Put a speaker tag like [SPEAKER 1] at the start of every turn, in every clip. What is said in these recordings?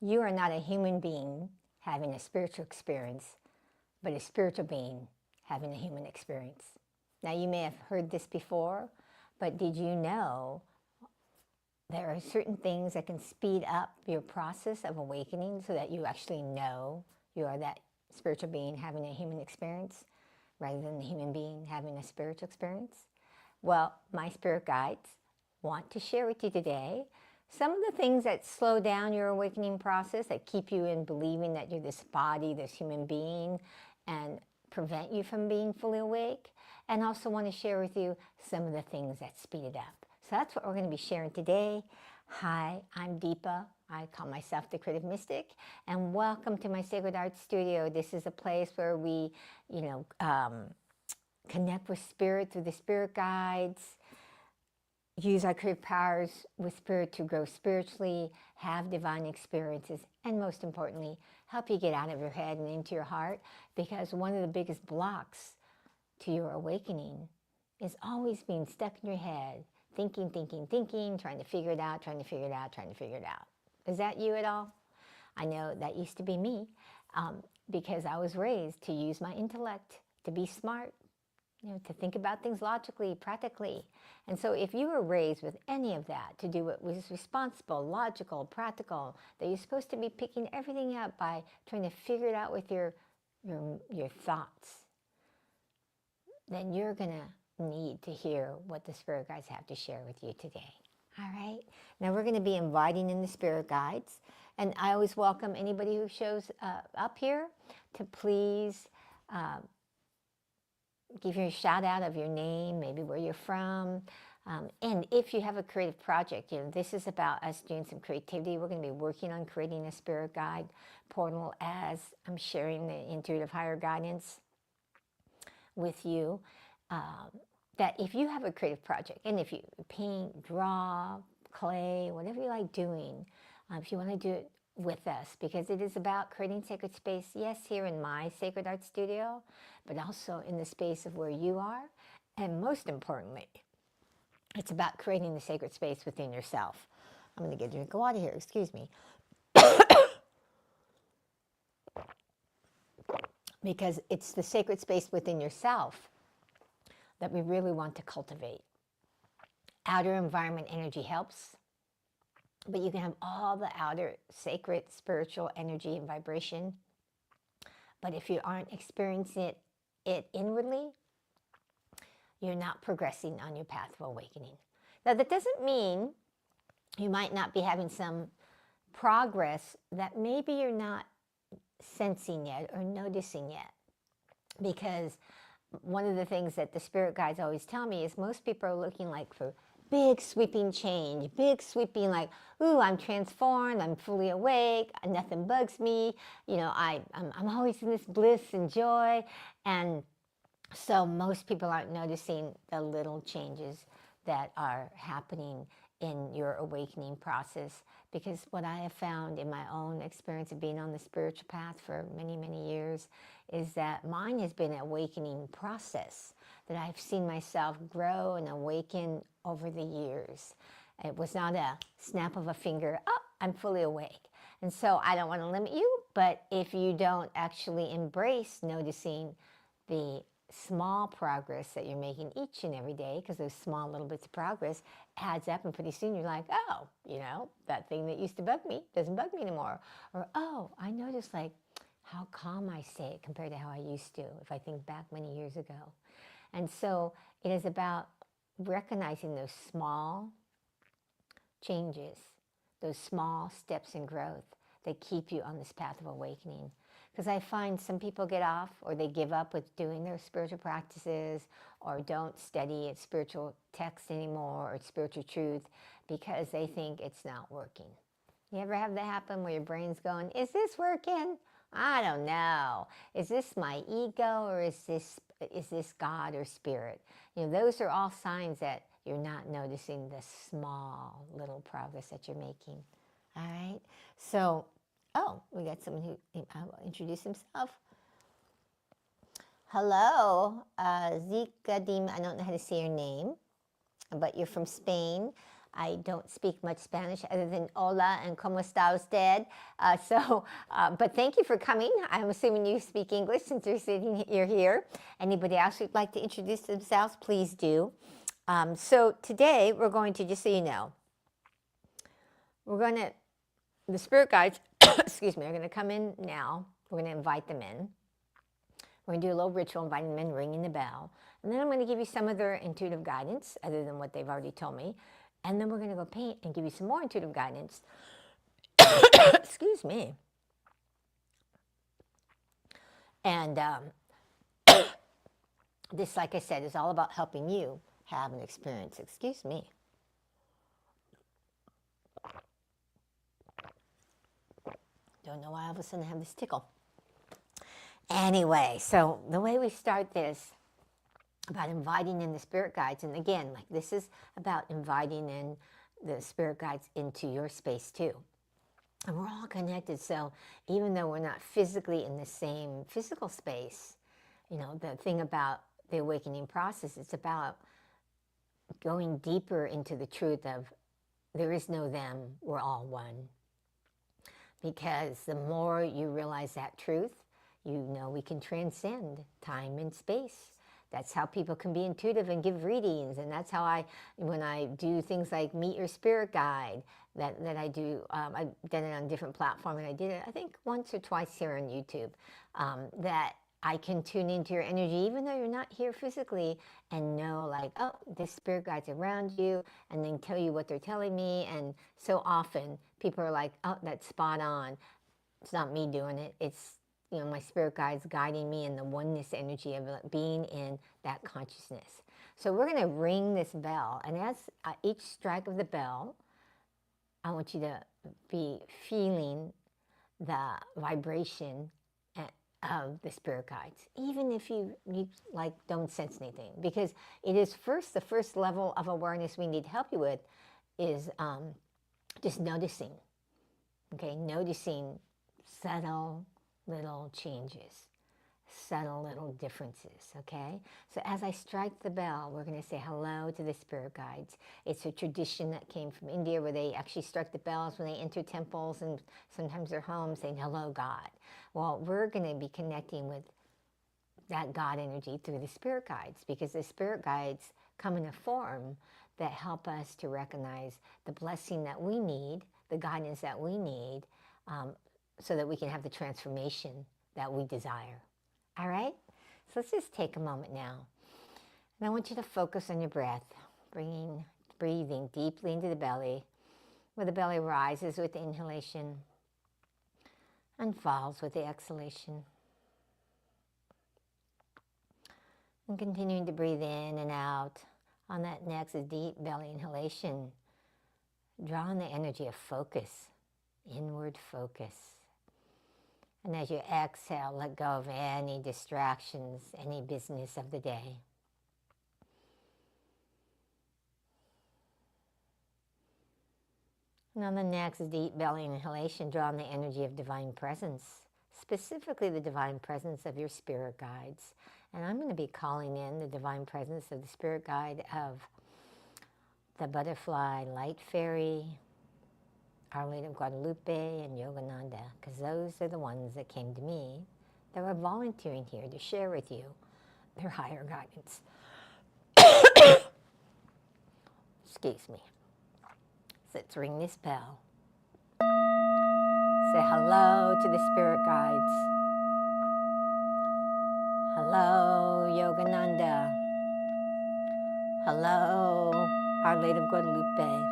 [SPEAKER 1] You are not a human being having a spiritual experience, but a spiritual being having a human experience. Now, you may have heard this before, but did you know there are certain things that can speed up your process of awakening so that you actually know you are that spiritual being having a human experience rather than the human being having a spiritual experience? Well, my spirit guides want to share with you today some of the things that slow down your awakening process, that keep you in believing that you're this body, this human being, and prevent you from being fully awake. And also want to share with you some of the things that speed it up. So that's what we're going to be sharing today. Hi, I'm Deepa. I call myself the Creative Mystic, and welcome to my Sacred Art Studio. This is a place where we, connect with spirit through the spirit guides, use our creative powers with spirit to grow spiritually, have divine experiences, and most importantly, help you get out of your head and into your heart, because one of the biggest blocks to your awakening is always being stuck in your head, thinking, trying to figure it out, trying to figure it out. Is that you at all? I know that used to be me, because I was raised to use my intellect, to be smart, to think about things logically, practically. And so if you were raised with any of that, to do what was responsible, logical, practical, that you're supposed to be picking everything up by trying to figure it out with your thoughts, then you're going to need to hear what the spirit guides have to share with you today. All right? Now we're going to be inviting in the spirit guides. And I always welcome anybody who shows up here to please give you a shout out of your name, maybe where you're from. And if you have a creative project, this is about us doing some creativity. We're going to be working on creating a spirit guide portal as I'm sharing the intuitive higher guidance with you. That if you have a creative project, and if you paint, draw, clay, whatever you like doing, if you want to do it with us, because it is about creating sacred space, yes, here in my Sacred Art Studio, but also in the space of where you are. And most importantly, it's about creating the sacred space within yourself. I'm going to get a drink of water here, excuse me. Because it's the sacred space within yourself that we really want to cultivate. Outer environment energy helps, but you can have all the outer sacred spiritual energy and vibration. But if you aren't experiencing it inwardly, you're not progressing on your path of awakening. Now, that doesn't mean you might not be having some progress that maybe you're not sensing yet or noticing yet. Because one of the things that the spirit guides always tell me is most people are looking like for big sweeping change, big sweeping like, ooh, I'm transformed, I'm fully awake, nothing bugs me, I'm always in this bliss and joy. And so most people aren't noticing the little changes that are happening in your awakening process. Because what I have found in my own experience of being on the spiritual path for many, many years is that mine has been an awakening process, that I've seen myself grow and awaken over the years. It was not a snap of a finger, oh, I'm fully awake. And so I don't want to limit you, but if you don't actually embrace noticing the small progress that you're making each and every day, because those small little bits of progress adds up, and pretty soon you're like, oh, that thing that used to bug me doesn't bug me anymore. Or, oh, I noticed like how calm I stay compared to how I used to, if I think back many years ago. And so it is about recognizing those small changes, those small steps in growth that keep you on this path of awakening. Because I find some people get off, or they give up with doing their spiritual practices, or don't study its spiritual text anymore, or spiritual truth, because they think it's not working. You ever have that happen where your brain's going, is this working? I don't know. Is this my ego, or is this God or spirit? Those are all signs that you're not noticing the small little progress that you're making. All right? So, oh, we got someone who will introduce himself. Hello, Zikadim. I don't know how to say your name, but you're from Spain. I don't speak much Spanish other than hola and como está usted. But thank you for coming. I'm assuming you speak English since you're here. Anybody else who'd like to introduce themselves, please do. So today we're going to, just so you know, the spirit guides, excuse me, are going to come in now. We're going to invite them in. We're going to do a little ritual, inviting them in, ringing the bell. And then I'm going to give you some of their intuitive guidance, other than what they've already told me. And then we're going to go paint and give you some more intuitive guidance. Excuse me. And this, like I said, is all about helping you have an experience. Excuse me. Don't know why all of a sudden I have this tickle. Anyway, so the way we start this, about inviting in the spirit guides, and again, like this is about inviting in the spirit guides into your space too. And we're all connected, so even though we're not physically in the same physical space, you know, the thing about the awakening process, it's about going deeper into the truth of there is no them, we're all one. Because the more you realize that truth, you know we can transcend time and space. That's how people can be intuitive and give readings. And that's how when I do things like Meet Your Spirit Guide, that I do, I've done it on a different platform, and I did it, I think, once or twice here on YouTube, that I can tune into your energy, even though you're not here physically, and know like, oh, this spirit guide's around you, and then tell you what they're telling me. And so often people are like, oh, that's spot on. It's not me doing it. It's, you know, my spirit guides guiding me in the oneness energy of being in that consciousness. So we're going to ring this bell, and as each strike of the bell, I want you to be feeling the vibration of the spirit guides, even if you like don't sense anything, because it is the first level of awareness we need to help you with is just noticing. Okay, noticing subtle little changes, subtle little differences, okay? So as I strike the bell, we're going to say hello to the spirit guides. It's a tradition that came from India where they actually strike the bells when they enter temples and sometimes their homes, saying, hello, God. Well, we're going to be connecting with that God energy through the spirit guides, because the spirit guides come in a form that help us to recognize the blessing that we need, the guidance that we need, so that we can have the transformation that we desire. All right? So let's just take a moment now. And I want you to focus on your breath, breathing deeply into the belly, where the belly rises with the inhalation and falls with the exhalation. And continuing to breathe in and out. On that next deep belly inhalation, draw on the energy of focus, inward focus. And as you exhale, let go of any distractions, any business of the day. And on the next deep belly inhalation, draw on the energy of divine presence, specifically the divine presence of your spirit guides. And I'm going to be calling in the divine presence of the spirit guide of the butterfly light fairy, Our Lady of Guadalupe, and Yogananda, because those are the ones that came to me that were volunteering here to share with you their higher guidance. Excuse me. So let's ring this bell. Say hello to the spirit guides. Hello, Yogananda. Hello, Our Lady of Guadalupe.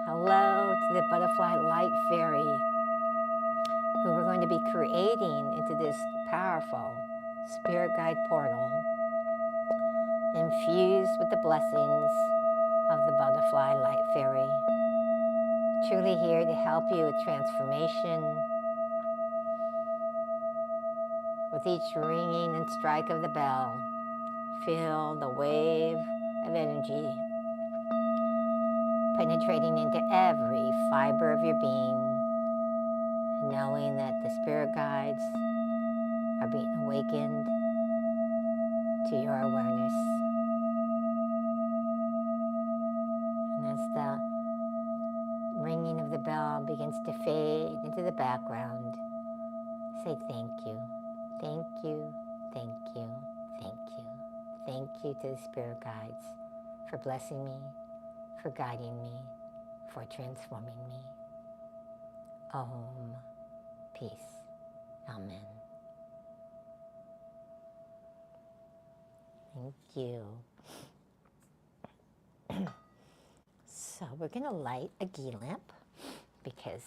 [SPEAKER 1] Hello to the butterfly light fairy, who we're going to be creating into this powerful spirit guide portal, infused with the blessings of the butterfly light fairy. Truly here to help you with transformation. With each ringing and strike of the bell, feel the wave of energy penetrating into every fiber of your being, knowing that the spirit guides are being awakened to your awareness. the ringing of the bell begins to fade into the background, say thank you, thank you, thank you, thank you. Thank you to the spirit guides for blessing me, for guiding me, for transforming me. Om. Peace. Amen. Thank you. So we're going to light a ghee lamp because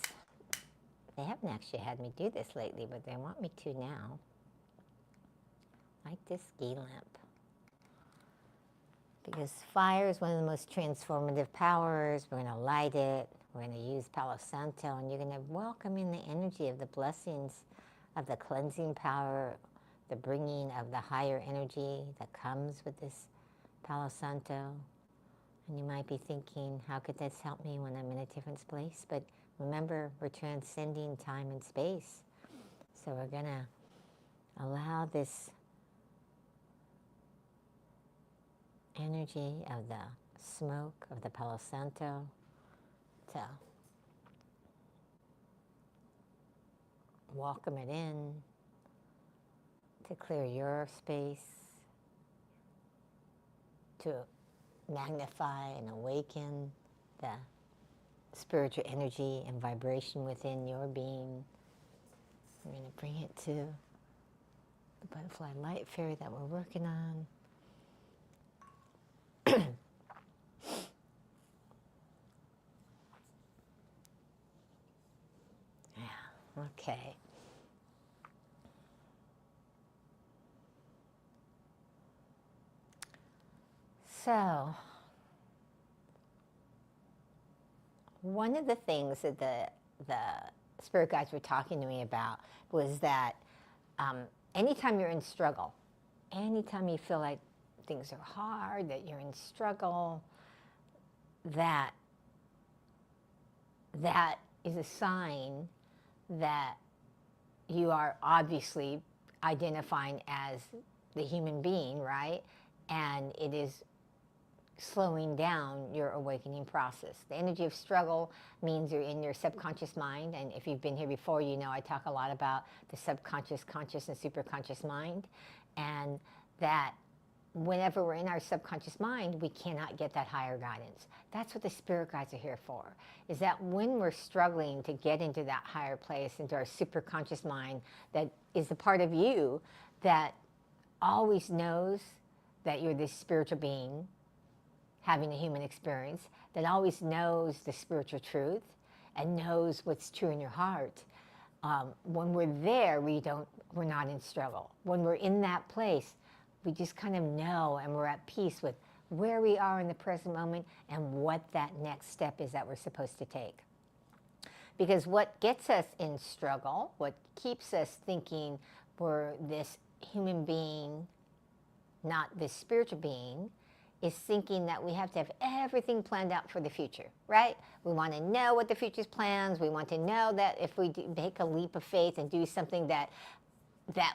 [SPEAKER 1] they haven't actually had me do this lately, but they want me to now. Light this ghee lamp. Because fire is one of the most transformative powers. We're going to light it. We're going to use Palo Santo, and you're going to welcome in the energy of the blessings of the cleansing power, the bringing of the higher energy that comes with this Palo Santo. And you might be thinking, how could this help me when I'm in a different place? But remember, we're transcending time and space. So we're going to allow this energy of the smoke of the Palo Santo to welcome it in, to clear your space, to magnify and awaken the spiritual energy and vibration within your being. We're going to bring it to the butterfly light fairy that we're working on. Yeah, okay. So, one of the things that the spirit guides were talking to me about was that anytime you're in struggle, anytime you feel like things are hard, that you're in struggle, that is a sign that you are obviously identifying as the human being, right? And it is slowing down your awakening process. The energy of struggle means you're in your subconscious mind, and if you've been here before, you know I talk a lot about the subconscious, conscious, and superconscious mind, and that whenever we're in our subconscious mind, we cannot get that higher guidance. That's what the spirit guides are here for, is that when we're struggling to get into that higher place, into our superconscious mind, that is the part of you that always knows that you're this spiritual being having a human experience, that always knows the spiritual truth and knows what's true in your heart. When we're there, we're not in struggle. When we're in that place, we just kind of know, and we're at peace with where we are in the present moment and what that next step is that we're supposed to take. Because what gets us in struggle, what keeps us thinking we're this human being, not this spiritual being, is thinking that we have to have everything planned out for the future, right? We want to know what the future's plans. We want to know that if we make a leap of faith and do something that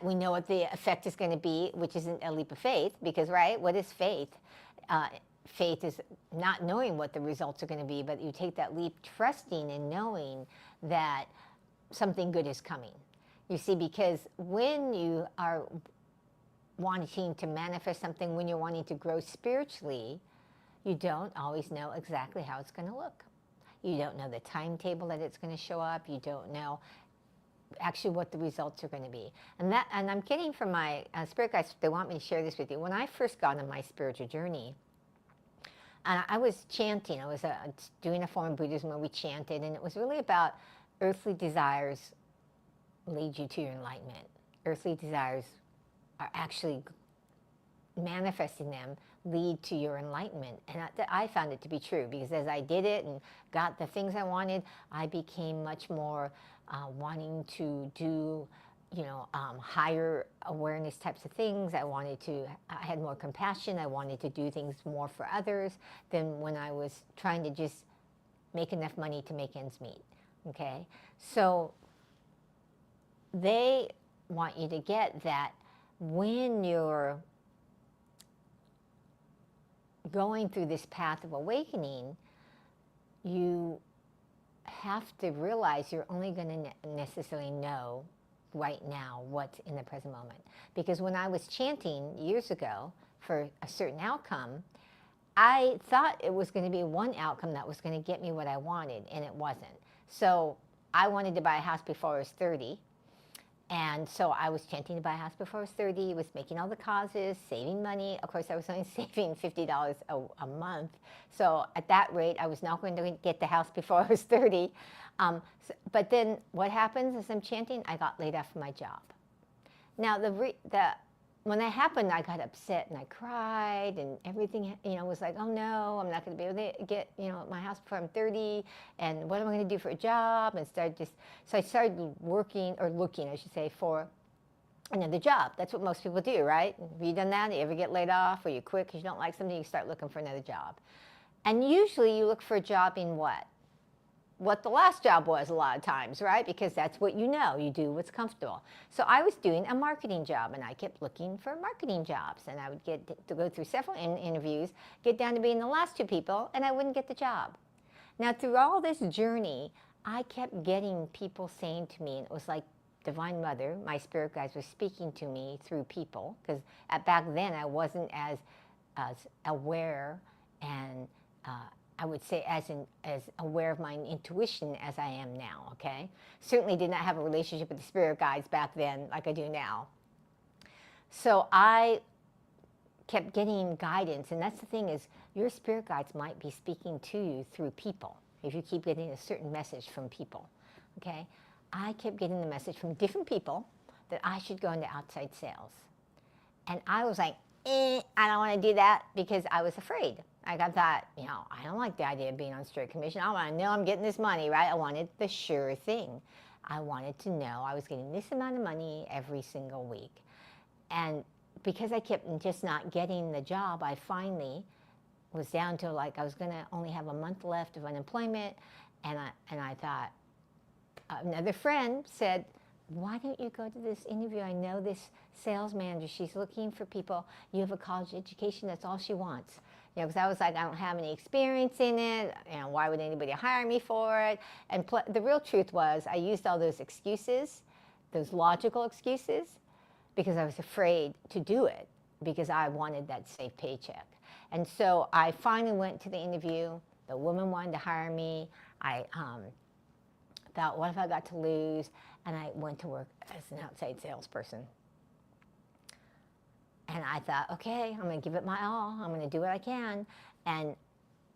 [SPEAKER 1] we know what the effect is going to be, which isn't a leap of faith, because, right, what is faith? Faith is not knowing what the results are going to be, but you take that leap trusting and knowing that something good is coming. You see, because when you are wanting to manifest something, when you're wanting to grow spiritually, you don't always know exactly how it's going to look. You don't know the timetable that it's going to show up. You don't know actually what the results are going to be. And I'm getting from my spirit guides, they want me to share this with you. When I first got on my spiritual journey, and I was chanting, I was doing a form of Buddhism where we chanted, and it was really about earthly desires lead you to your enlightenment. Earthly desires are actually manifesting them lead to your enlightenment. And I found it to be true, because as I did it and got the things I wanted, I became much more wanting to do, higher awareness types of things. I had more compassion. I wanted to do things more for others than when I was trying to just make enough money to make ends meet. Okay? So they want you to get that when you're going through this path of awakening, you have to realize you're only going to necessarily know right now what's in the present moment. Because when I was chanting years ago for a certain outcome, I thought it was going to be one outcome that was going to get me what I wanted, and it wasn't. So I wanted to buy a house before I was 30. And so I was chanting to buy a house before I was 30, was making all the causes, saving money. Of course, I was only saving $50 a month. So at that rate, I was not going to get the house before I was 30. But then what happens as I'm chanting? I got laid off from my job. Now, when that happened, I got upset and I cried and everything, was like, oh no, I'm not going to be able to get, my house before I'm 30. And what am I going to do for a job? And so I started working, or looking, I should say, for another job. That's what most people do, right? Have you done that? You ever get laid off or you quit because you don't like something, you start looking for another job. And usually you look for a job in what the last job was a lot of times, right? Because that's what you do what's comfortable. So I was doing a marketing job, and I kept looking for marketing jobs, and I would get to go through several interviews, get down to being the last two people, and I wouldn't get the job. Now, through all this journey, I kept getting people saying to me, and it was like Divine Mother, my spirit guides, were speaking to me through people, because back then I wasn't as aware and I would say as aware of my intuition as I am now, okay? Certainly did not have a relationship with the spirit guides back then like I do now. So I kept getting guidance, and that's the thing, is your spirit guides might be speaking to you through people if you keep getting a certain message from people, okay? I kept getting the message from different people that I should go into outside sales. And I was like, I don't want to do that, because I was afraid. Like I thought, I don't like the idea of being on straight commission. I want to know I'm getting this money, right? I wanted the sure thing. I wanted to know I was getting this amount of money every single week. And because I kept just not getting the job, I finally was down to I was going to only have a month left of unemployment. And I thought, another friend said, why don't you go to this interview? I know this sales manager. She's looking for people. You have a college education. That's all she wants. Because I was like, I don't have any experience in it. Why would anybody hire me for it? And the real truth was, I used all those excuses, those logical excuses, because I was afraid to do it, because I wanted that safe paycheck. And so I finally went to the interview. The woman wanted to hire me. I thought, what if I got to lose? And I went to work as an outside salesperson. And I thought, okay, I'm going to give it my all. I'm going to do what I can. And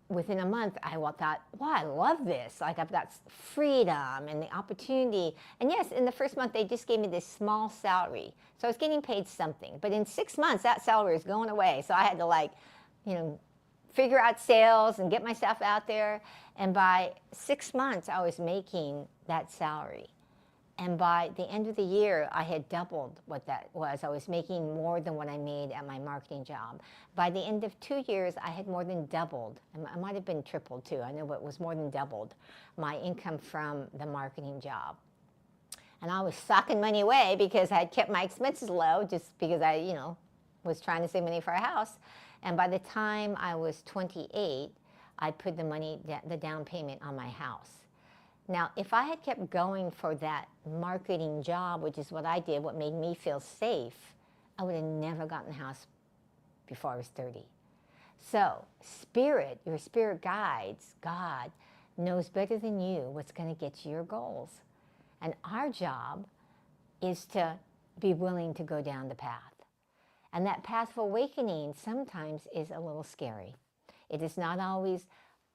[SPEAKER 1] within a month, I thought, wow, I love this. Like, I've got freedom and the opportunity. And yes, in the first month, they just gave me this small salary. So I was getting paid something. But in 6 months, that salary is going away. So I had to, figure out sales and get myself out there. And by 6 months, I was making that salary. And by the end of the year, I had doubled what that was. I was making more than what I made at my marketing job. By the end of 2 years, I had more than doubled. I might have been tripled too. I know, but it was more than doubled my income from the marketing job. And I was socking money away because I had kept my expenses low, just because I, was trying to save money for a house. And by the time I was 28, I put the down payment on my house. Now, if I had kept going for that marketing job, which is what I did, what made me feel safe, I would have never gotten the house before I was 30. So, your spirit guides, God, knows better than you what's going to get you your goals. And our job is to be willing to go down the path. And that path of awakening sometimes is a little scary. It is not always,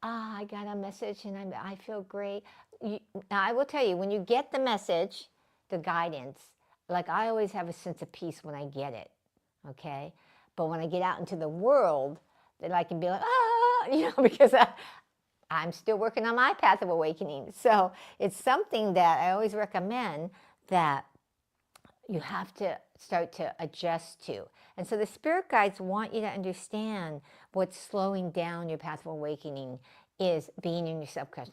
[SPEAKER 1] I got a message and I feel great. Now, I will tell you, when you get the message, the guidance, like I always have a sense of peace when I get it, okay? But when I get out into the world, then I can be like, because I'm still working on my path of awakening. So it's something that I always recommend that you have to start to adjust to. And so the spirit guides want you to understand what's slowing down your path of awakening is being in your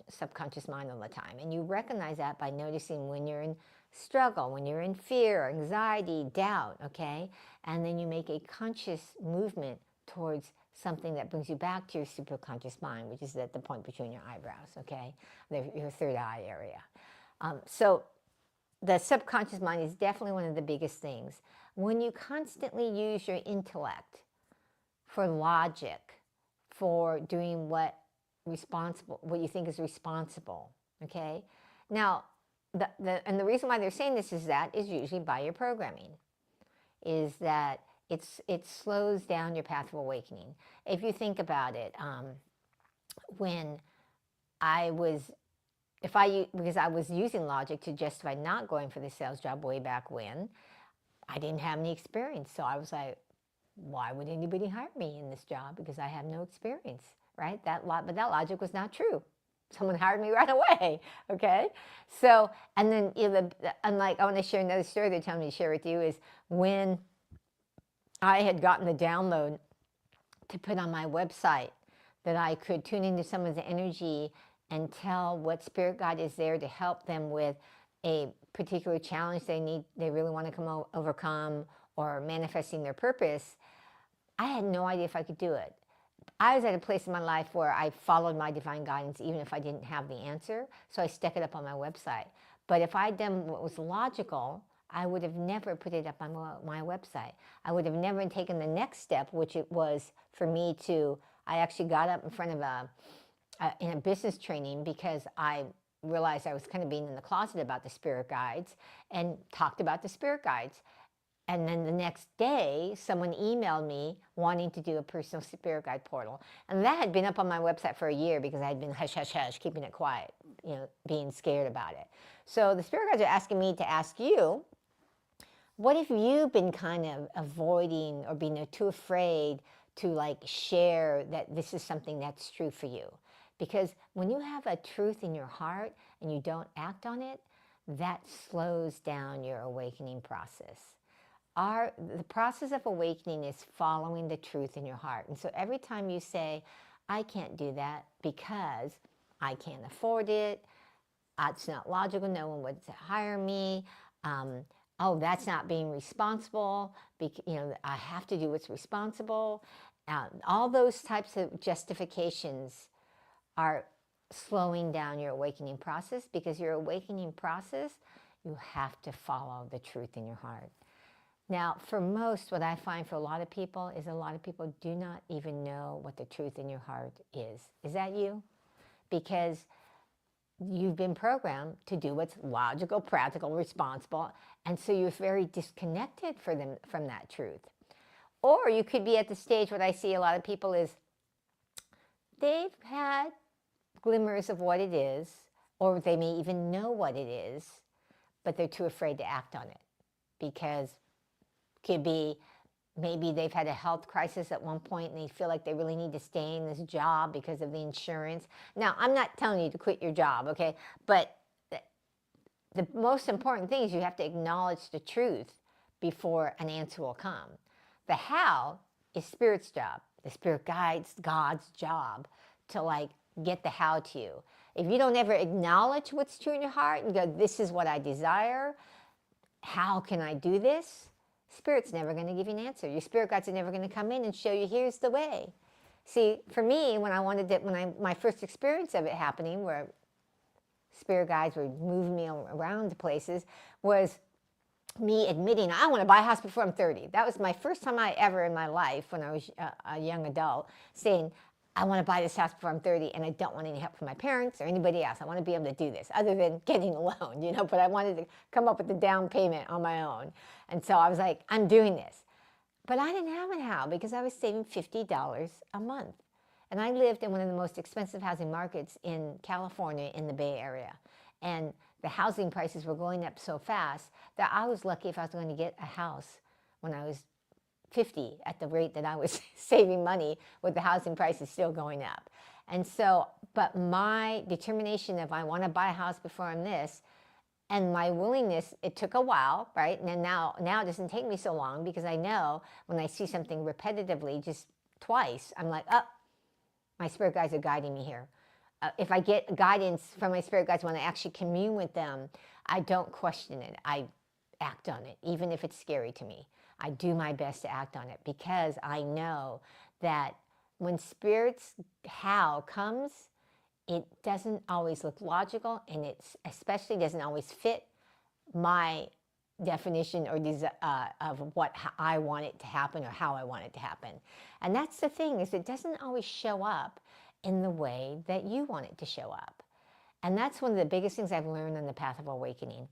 [SPEAKER 1] subconscious mind all the time. And you recognize that by noticing when you're in struggle, when you're in fear, anxiety, doubt, okay? And then you make a conscious movement towards something that brings you back to your superconscious mind, which is at the point between your eyebrows, okay? Your third eye area. So the subconscious mind is definitely one of the biggest things. When you constantly use your intellect for logic, for doing what you think is responsible, okay? Now, the reason why they're saying this is usually by your programming, is that it slows down your path of awakening. If you think about it, when I was because I was using logic to justify not going for the sales job way back when, I didn't have any experience. So I was like, why would anybody hire me in this job? Because I have no experience, right? But that logic was not true. Someone hired me right away, okay? So, and then, unlike, I want to share another story they're telling me to share with you, is when I had gotten the download to put on my website that I could tune into someone's energy and tell what spirit guide is there to help them with a particular challenge they really want to overcome, or manifesting their purpose. I had no idea if I could do it. I was at a place in my life where I followed my divine guidance even if I didn't have the answer, so I stuck it up on my website. But if I'd done what was logical, I would have never put it up on my website. I would have never taken the next step, which it was for me to, I actually got up in front of in a business training, because I realized I was kind of being in the closet about the spirit guides, and talked about the spirit guides. And then the next day, someone emailed me wanting to do a personal spirit guide portal. And that had been up on my website for a year, because I had been hush, hush, hush, keeping it quiet, being scared about it. So the spirit guides are asking me to ask you, what if you've been kind of avoiding or being too afraid to share that this is something that's true for you? Because when you have a truth in your heart and you don't act on it, that slows down your awakening process. The process of awakening is following the truth in your heart. And so every time you say, I can't do that because I can't afford it, it's not logical, no one would hire me, oh, that's not being responsible, I have to do what's responsible. All those types of justifications are slowing down your awakening process, because your awakening process, you have to follow the truth in your heart. Now, for most, what I find for a lot of people is a lot of people do not even know what the truth in your heart is. Is that you? Because you've been programmed to do what's logical, practical, responsible, and so you're very disconnected from that truth. Or you could be at the stage, what I see a lot of people is, they've had glimmers of what it is, or they may even know what it is, but they're too afraid to act on it, because it could be maybe they've had a health crisis at one point and they feel like they really need to stay in this job because of the insurance. Now, I'm not telling you to quit your job, okay? But the most important thing is you have to acknowledge the truth before an answer will come. The how is Spirit's job. The Spirit guides God's job to get the how to you. If you don't ever acknowledge what's true in your heart and go, this is what I desire, how can I do this? Spirit's never going to give you an answer. Your spirit guides are never going to come in and show you, here's the way. See, for me, my first experience of it happening, where spirit guides were moving me around to places, was me admitting, I want to buy a house before I'm 30. That was my first time in my life, when I was a young adult, saying, I want to buy this house before I'm 30, and I don't want any help from my parents or anybody else. I want to be able to do this, other than getting a loan, but I wanted to come up with the down payment on my own. And so I was like, I'm doing this. But I didn't have a how, because I was saving $50 a month. And I lived in one of the most expensive housing markets in California, in the Bay Area. And the housing prices were going up so fast that I was lucky if I was going to get a house when I was 50, at the rate that I was saving money with the housing prices still going up. And so, but my determination of, I want to buy a house before I'm this, and my willingness, it took a while, right? And then now it doesn't take me so long, because I know when I see something repetitively, just twice, I'm like, oh, my spirit guides are guiding me here. If I get guidance from my spirit guides when I actually commune with them, I don't question it. I act on it, even if it's scary to me. I do my best to act on it, because I know that when Spirit's how comes, it doesn't always look logical, and it especially doesn't always fit my definition or of how I want it to happen or how I want it to happen. And that's the thing, is it doesn't always show up in the way that you want it to show up. And that's one of the biggest things I've learned on the path of awakening,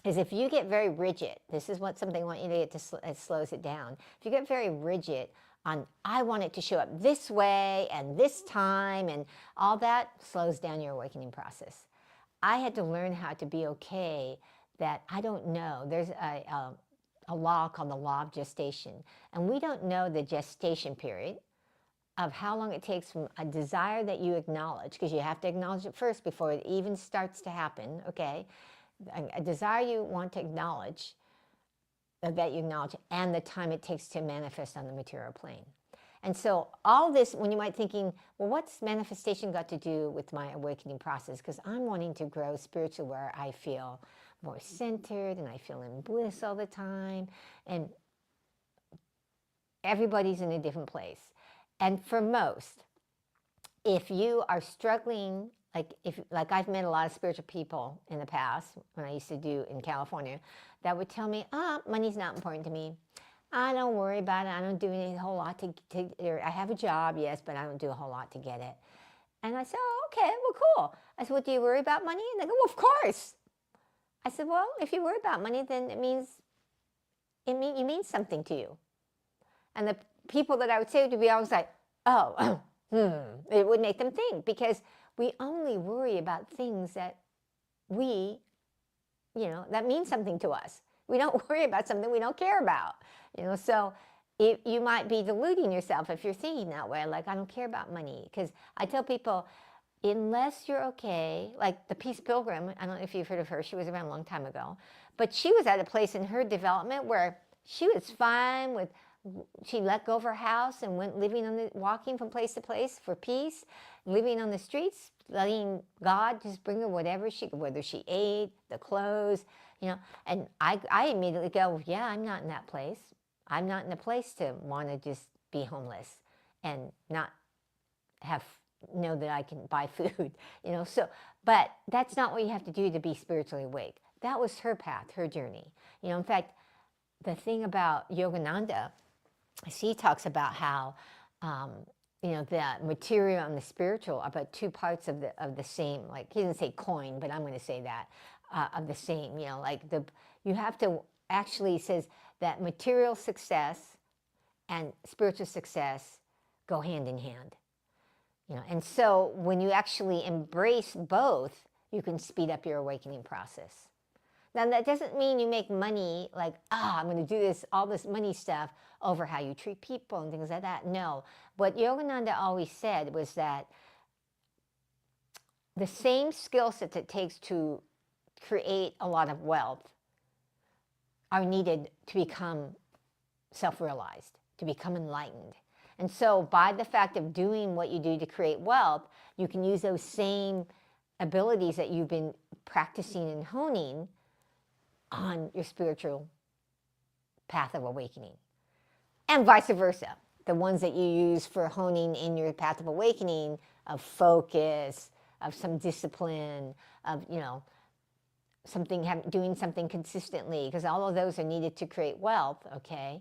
[SPEAKER 1] is if you get very rigid, this is what something I want you to get to, it slows it down. If you get very rigid on, I want it to show up this way and this time, and all that slows down your awakening process. I had to learn how to be okay that I don't know. There's a law called the law of gestation, and we don't know the gestation period of how long it takes from a desire that you acknowledge, because you have to acknowledge it first before it even starts to happen, okay? A desire you want to acknowledge, that you acknowledge, and the time it takes to manifest on the material plane. And so all this, when you might thinking, well, what's manifestation got to do with my awakening process? Because I'm wanting to grow spiritually where I feel more centered and I feel in bliss all the time. And everybody's in a different place. And for most, if you are struggling, like I've met a lot of spiritual people in the past when I used to do in California, that would tell me, money's not important to me. I don't worry about it. I don't do a whole lot I have a job, yes, but I don't do a whole lot to get it. And I said, oh, okay, well, cool. I said, well, do you worry about money? And they go, well, of course. I said, well, if you worry about money, then it means you mean something to you. And the people that I would say to be always like, oh, it would make them think, because we only worry about things that that means something to us. We don't worry about something we don't care about, so you might be deluding yourself if you're thinking that way, like, I don't care about money. Because I tell people, unless you're okay, like the Peace Pilgrim, I don't know if you've heard of her, she was around a long time ago, but she was at a place in her development where she was fine with, she let go of her house and went walking from place to place for peace, living on the streets, letting God just bring her whether she ate, the clothes, and I immediately go, yeah, I'm not in that place. I'm not in a place to want to just be homeless and not know that I can buy food, but that's not what you have to do to be spiritually awake. That was her path, her journey. In fact, the thing about Yogananda, she talks about how, the material and the spiritual are about two parts of the same, like, he didn't say coin, but I'm going to say that, of the same, you have to, actually says that material success and spiritual success go hand in hand. And so when you actually embrace both, you can speed up your awakening process. Now, that doesn't mean you make money like, I'm going to do all this money stuff over how you treat people and things like that. No. What Yogananda always said was that the same skill sets it takes to create a lot of wealth are needed to become self-realized, to become enlightened. And so by the fact of doing what you do to create wealth, you can use those same abilities that you've been practicing and honing on your spiritual path of awakening. And vice versa. The ones that you use for honing in your path of awakening, of focus, of some discipline, of, doing something consistently, because all of those are needed to create wealth, okay,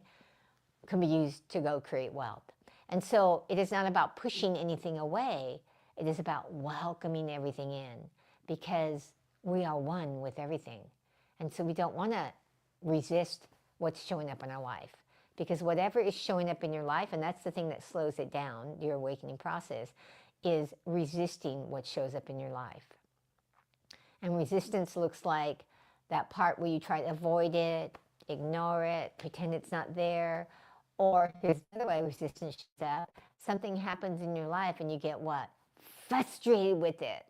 [SPEAKER 1] can be used to go create wealth. And so it is not about pushing anything away. It is about welcoming everything in, because we are one with everything. And so we don't want to resist what's showing up in our life, because whatever is showing up in your life, and that's the thing that slows it down, your awakening process, is resisting what shows up in your life. And resistance looks like that part where you try to avoid it, ignore it, pretend it's not there. Or here's another way resistance shows up. Something happens in your life and you get what? Frustrated with it.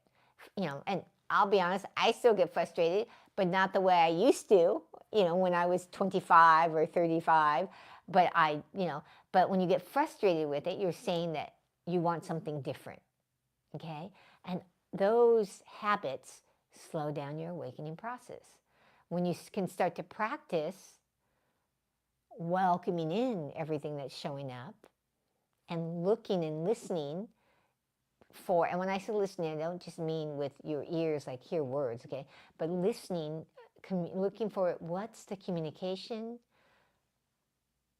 [SPEAKER 1] And I'll be honest, I still get frustrated, but not the way I used to, when I was 25 or 35. But but when you get frustrated with it, you're saying that you want something different, okay? And those habits slow down your awakening process. When you can start to practice welcoming in everything that's showing up and looking and listening for, and when I say listening, I don't just mean with your ears, like hear words, okay, but listening, looking for what's the communication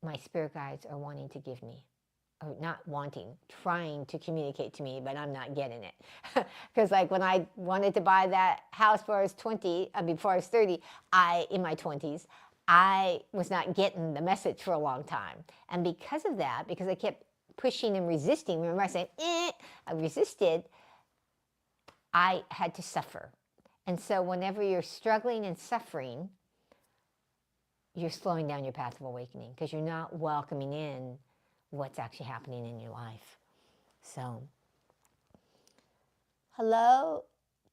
[SPEAKER 1] my spirit guides are wanting to give me. Or not wanting, trying to communicate to me, but I'm not getting it. Because like when I wanted to buy that house before I was 20, before I was 30, in my 20s, I was not getting the message for a long time. And because of that, because I kept pushing and resisting, remember I said, I resisted, I had to suffer. And so whenever you're struggling and suffering, you're slowing down your path of awakening because you're not welcoming in what's actually happening in your life. So, hello,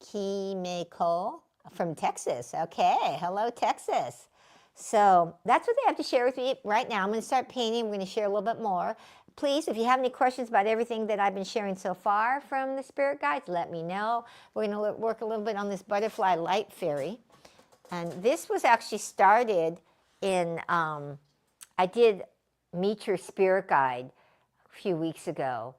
[SPEAKER 1] Kimeko from Texas. Okay, hello, Texas. So that's what they have to share with me right now. I'm going to start painting. I'm going to share a little bit more. Please, if you have any questions about everything that I've been sharing so far from the spirit guides, let me know. We're going to work a little bit on this butterfly light fairy. And this was actually started in, I did Meet Your Spirit Guide a few weeks ago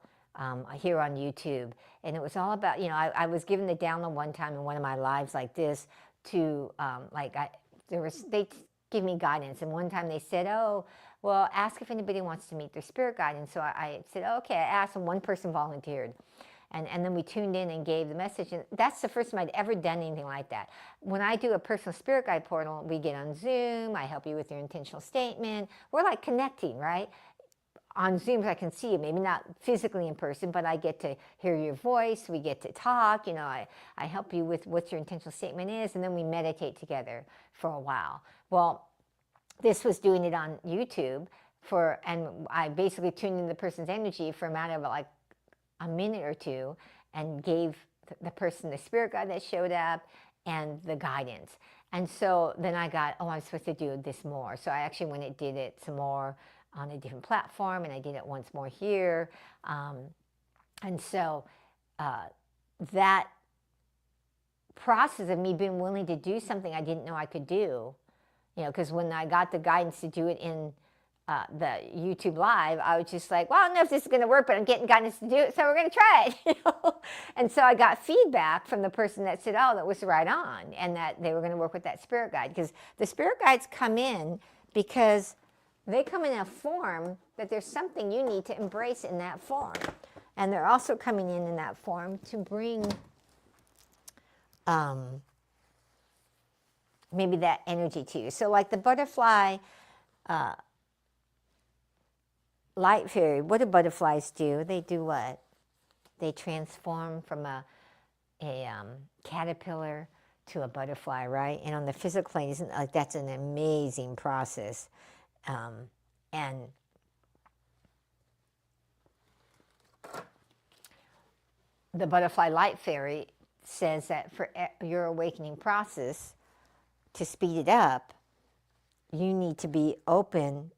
[SPEAKER 1] here on YouTube. And it was all about, I was given the download one time in one of my lives like this to, they give me guidance. And one time they said, oh, well, ask if anybody wants to meet their spirit guide. And so I said, okay, I asked, and one person volunteered. And then we tuned in and gave the message. And that's the first time I'd ever done anything like that. When I do a personal spirit guide portal, we get on Zoom. I help you with your intentional statement. We're like connecting, right? On Zoom, I can see you, maybe not physically in person, but I get to hear your voice. We get to talk. I help you with what your intentional statement is, and then we meditate together for a while. Well, this was doing it on YouTube and I basically tuned in the person's energy for a matter of like a minute or two and gave the person the spirit guide that showed up and the guidance. And so then I got, I'm supposed to do this more. So I actually went and did it some more on a different platform, and I did it once more here. And so that process of me being willing to do something I didn't know I could do, because when I got the guidance to do it in the YouTube live, I was just like, well, I don't know if this is going to work, but I'm getting guidance to do it, so we're going to try it. And so I got feedback from the person that said, oh, that was right on, and that they were going to work with that spirit guide. Because the spirit guides come in because they come in a form that there's something you need to embrace in that form. And they're also coming in that form to bring maybe that energy to you. So like the butterfly light fairy, what do butterflies do? They do what? They transform from a caterpillar to a butterfly, right? And on the physical plane, that's an amazing process. And the butterfly light fairy says that for your awakening process, to speed it up, you need to be open,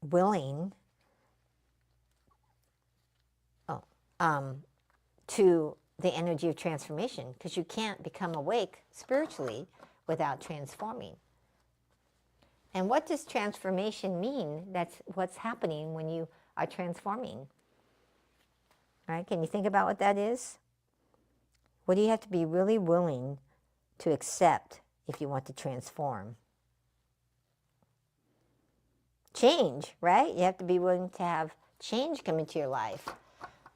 [SPEAKER 1] willing to the energy of transformation, because you can't become awake spiritually without transforming. And what does transformation mean? That's what's happening when you are transforming. Right? Can you think about what that is? What do you have to be really willing to accept if you want to transform? Change, right? You have to be willing to have change come into your life.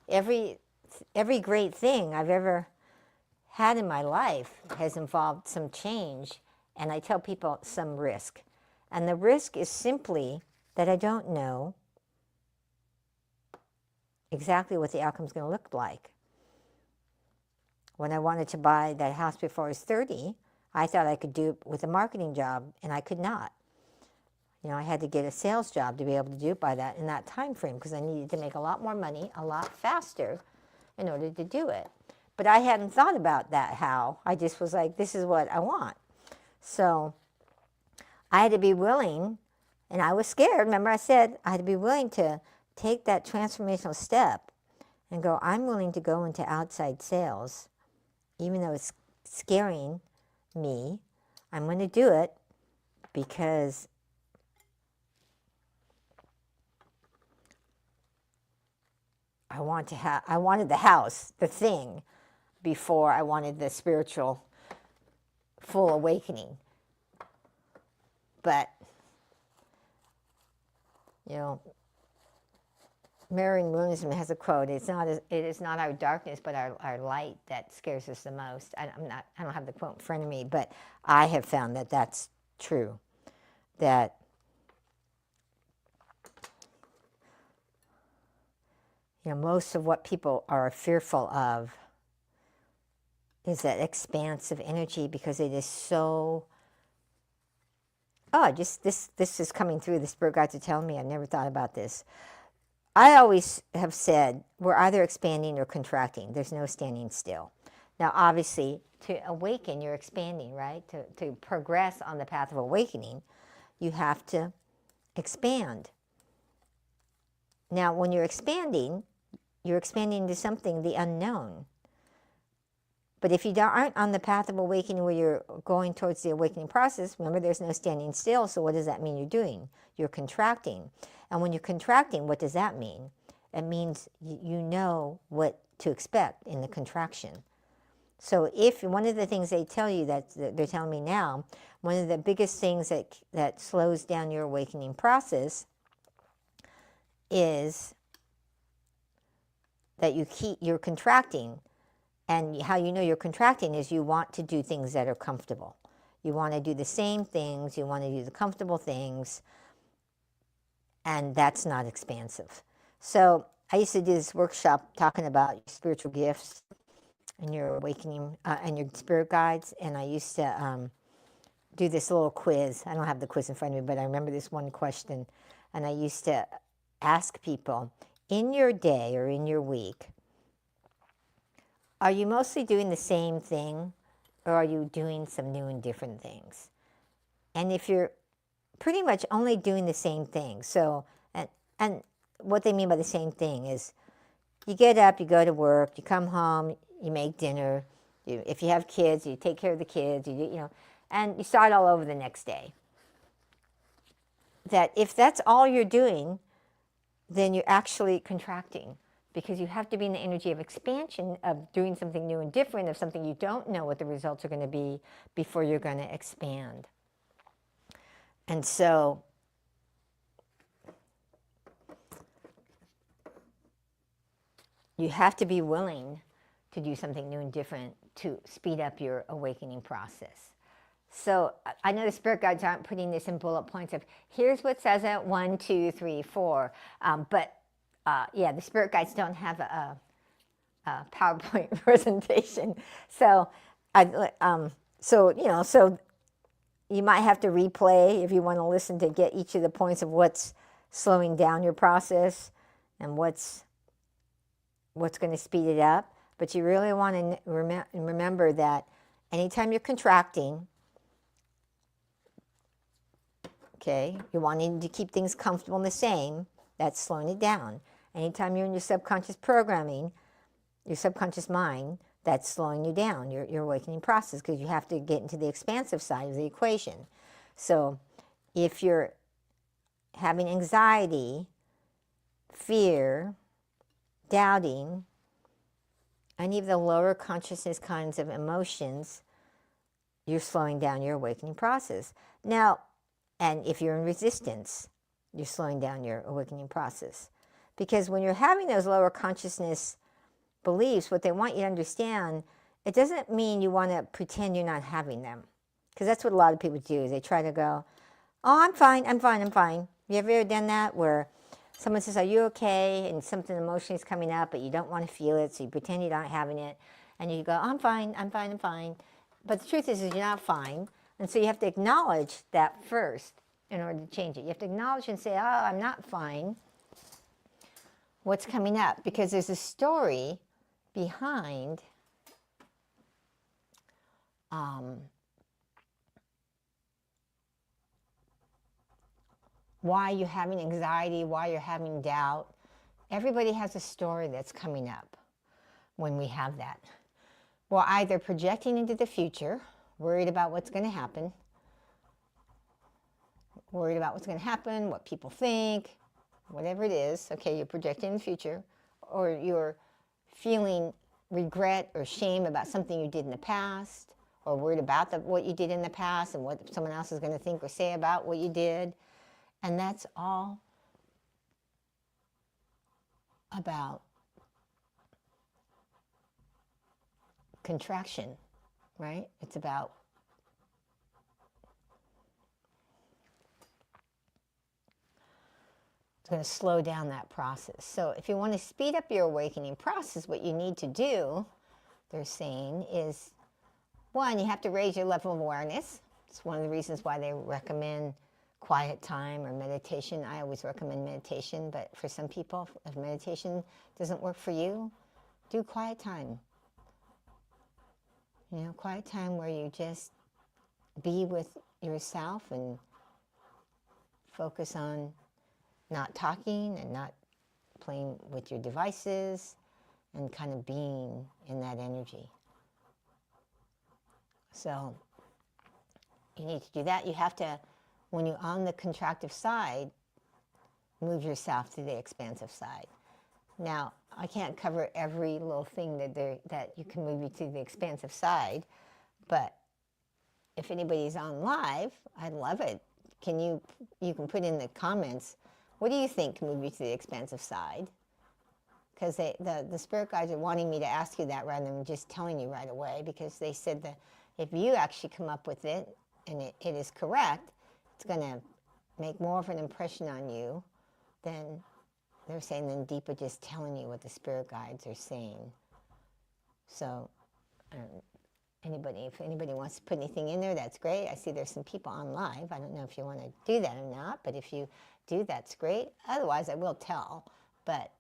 [SPEAKER 1] Every great thing I've ever had in my life has involved some change, and I tell people some risk. And the risk is simply that I don't know exactly what the outcome is going to look like. When I wanted to buy that house before I was 30, I thought I could do it with a marketing job, and I could not. I had to get a sales job to be able to do it by that in that time frame, because I needed to make a lot more money a lot faster in order to do it. But I hadn't thought about that how. I just was like, this is what I want. So I had to be willing, and I was scared. Remember I said I had to be willing to take that transformational step and go, I'm willing to go into outside sales, even though it's scaring me. I'm going to do it because I wanted the house, the thing, before I wanted the spiritual full awakening. But, you know, Marian Monism has a quote, it is not our darkness but our light that scares us the most. I don't have the quote in front of me, but I have found that that's true. That most of what people are fearful of is that expansive energy, because it is so, this is coming through. The spirit guides are telling me, I've never thought about this. I always have said we're either expanding or contracting. There's no standing still. Now, obviously, to awaken, you're expanding, right? To progress on the path of awakening, you have to expand. Now, when you're expanding to something, the unknown. But if you aren't on the path of awakening where you're going towards the awakening process, remember there's no standing still, so what does that mean you're doing? You're contracting. And when you're contracting, what does that mean? It means you know what to expect in the contraction. So if one of the things they tell you, that they're telling me now, one of the biggest things that slows down your awakening process is that you're contracting. And how you know you're contracting is you want to do things that are comfortable. You want to do the same things. You want to do the comfortable things. And that's not expansive. So I used to do this workshop talking about your spiritual gifts and your awakening and your spirit guides. And I used to do this little quiz. I don't have the quiz in front of me, but I remember this one question. And I used to ask people, in your day or in your week, are you mostly doing the same thing, or are you doing some new and different things? And if you're pretty much only doing the same thing, so, and what they mean by the same thing is you get up, you go to work, you come home, you make dinner, if you have kids, you take care of the kids, and you start all over the next day. That if that's all you're doing, then you're actually contracting. Because you have to be in the energy of expansion, of doing something new and different, of something you don't know what the results are going to be before you're going to expand. And so you have to be willing to do something new and different to speed up your awakening process. So I know the spirit guides aren't putting this in bullet points of here's what says it, 1, 2, 3, 4, but the spirit guides don't have a PowerPoint presentation, so so you might have to replay if you want to listen to get each of the points of what's slowing down your process and what's going to speed it up. But you really want to remember that anytime you're contracting, okay, you're wanting to keep things comfortable and the same, that's slowing it down. Anytime you're in your subconscious programming, your subconscious mind, that's slowing you down, your awakening process, because you have to get into the expansive side of the equation. So if you're having anxiety, fear, doubting, any of the lower consciousness kinds of emotions, you're slowing down your awakening process. Now, and if you're in resistance, you're slowing down your awakening process. Because when you're having those lower consciousness beliefs, what they want you to understand, it doesn't mean you want to pretend you're not having them. Because that's what a lot of people do, is they try to go, oh, I'm fine. You ever done that where someone says, are you okay? And something emotionally is coming up, but you don't want to feel it, so you pretend you're not having it. And you go, I'm fine. But the truth is you're not fine. And so you have to acknowledge that first in order to change it. You have to acknowledge and say, oh, I'm not fine. What's coming up? Because there's a story behind why you're having anxiety, why you're having doubt. Everybody has a story that's coming up when we have that. We're either projecting into the future, worried about what's going to happen, what people think, whatever it is, okay, you're projecting in the future, or you're feeling regret or shame about something you did in the past, or worried about what you did in the past and what someone else is going to think or say about what you did. And that's all about contraction, right? It's about going to slow down that process. So if you want to speed up your awakening process, what you need to do, they're saying, is one, you have to raise your level of awareness. It's one of the reasons why they recommend quiet time or meditation. I always recommend meditation, but for some people, if meditation doesn't work for you, do quiet time. You know, quiet time where you just be with yourself and focus on not talking and not playing with your devices and kind of being in that energy. So you need to do that. You have to, when you're on the contractive side, move yourself to the expansive side. Now, I can't cover every little thing that you can move you to the expansive side, but if anybody's on live, I'd love it. You can put in the comments, what do you think can move you to the expansive side? Because the spirit guides are wanting me to ask you that rather than just telling you right away, because they said that if you actually come up with it and it is correct, it's going to make more of an impression on you than they're saying than Deepa just telling you what the spirit guides are saying. So if anybody wants to put anything in there, that's great. I see there's some people on live. I don't know if you want to do that or not, but if you do, that's great. Otherwise, I will tell. But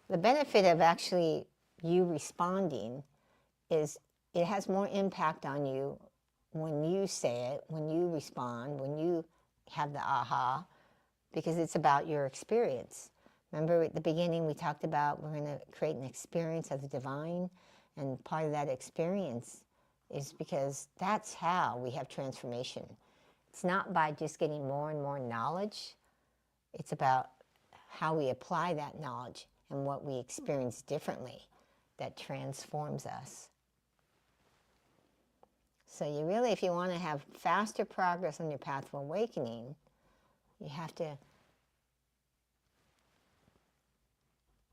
[SPEAKER 1] the benefit of actually you responding is it has more impact on you when you say it, when you respond, when you have the aha, because it's about your experience. Remember at the beginning we talked about we're going to create an experience of the divine, and part of that experience is because that's how we have transformation. It's not by just getting more and more knowledge. It's about how we apply that knowledge and what we experience differently that transforms us. So you really, if you want to have faster progress on your path of awakening, you have to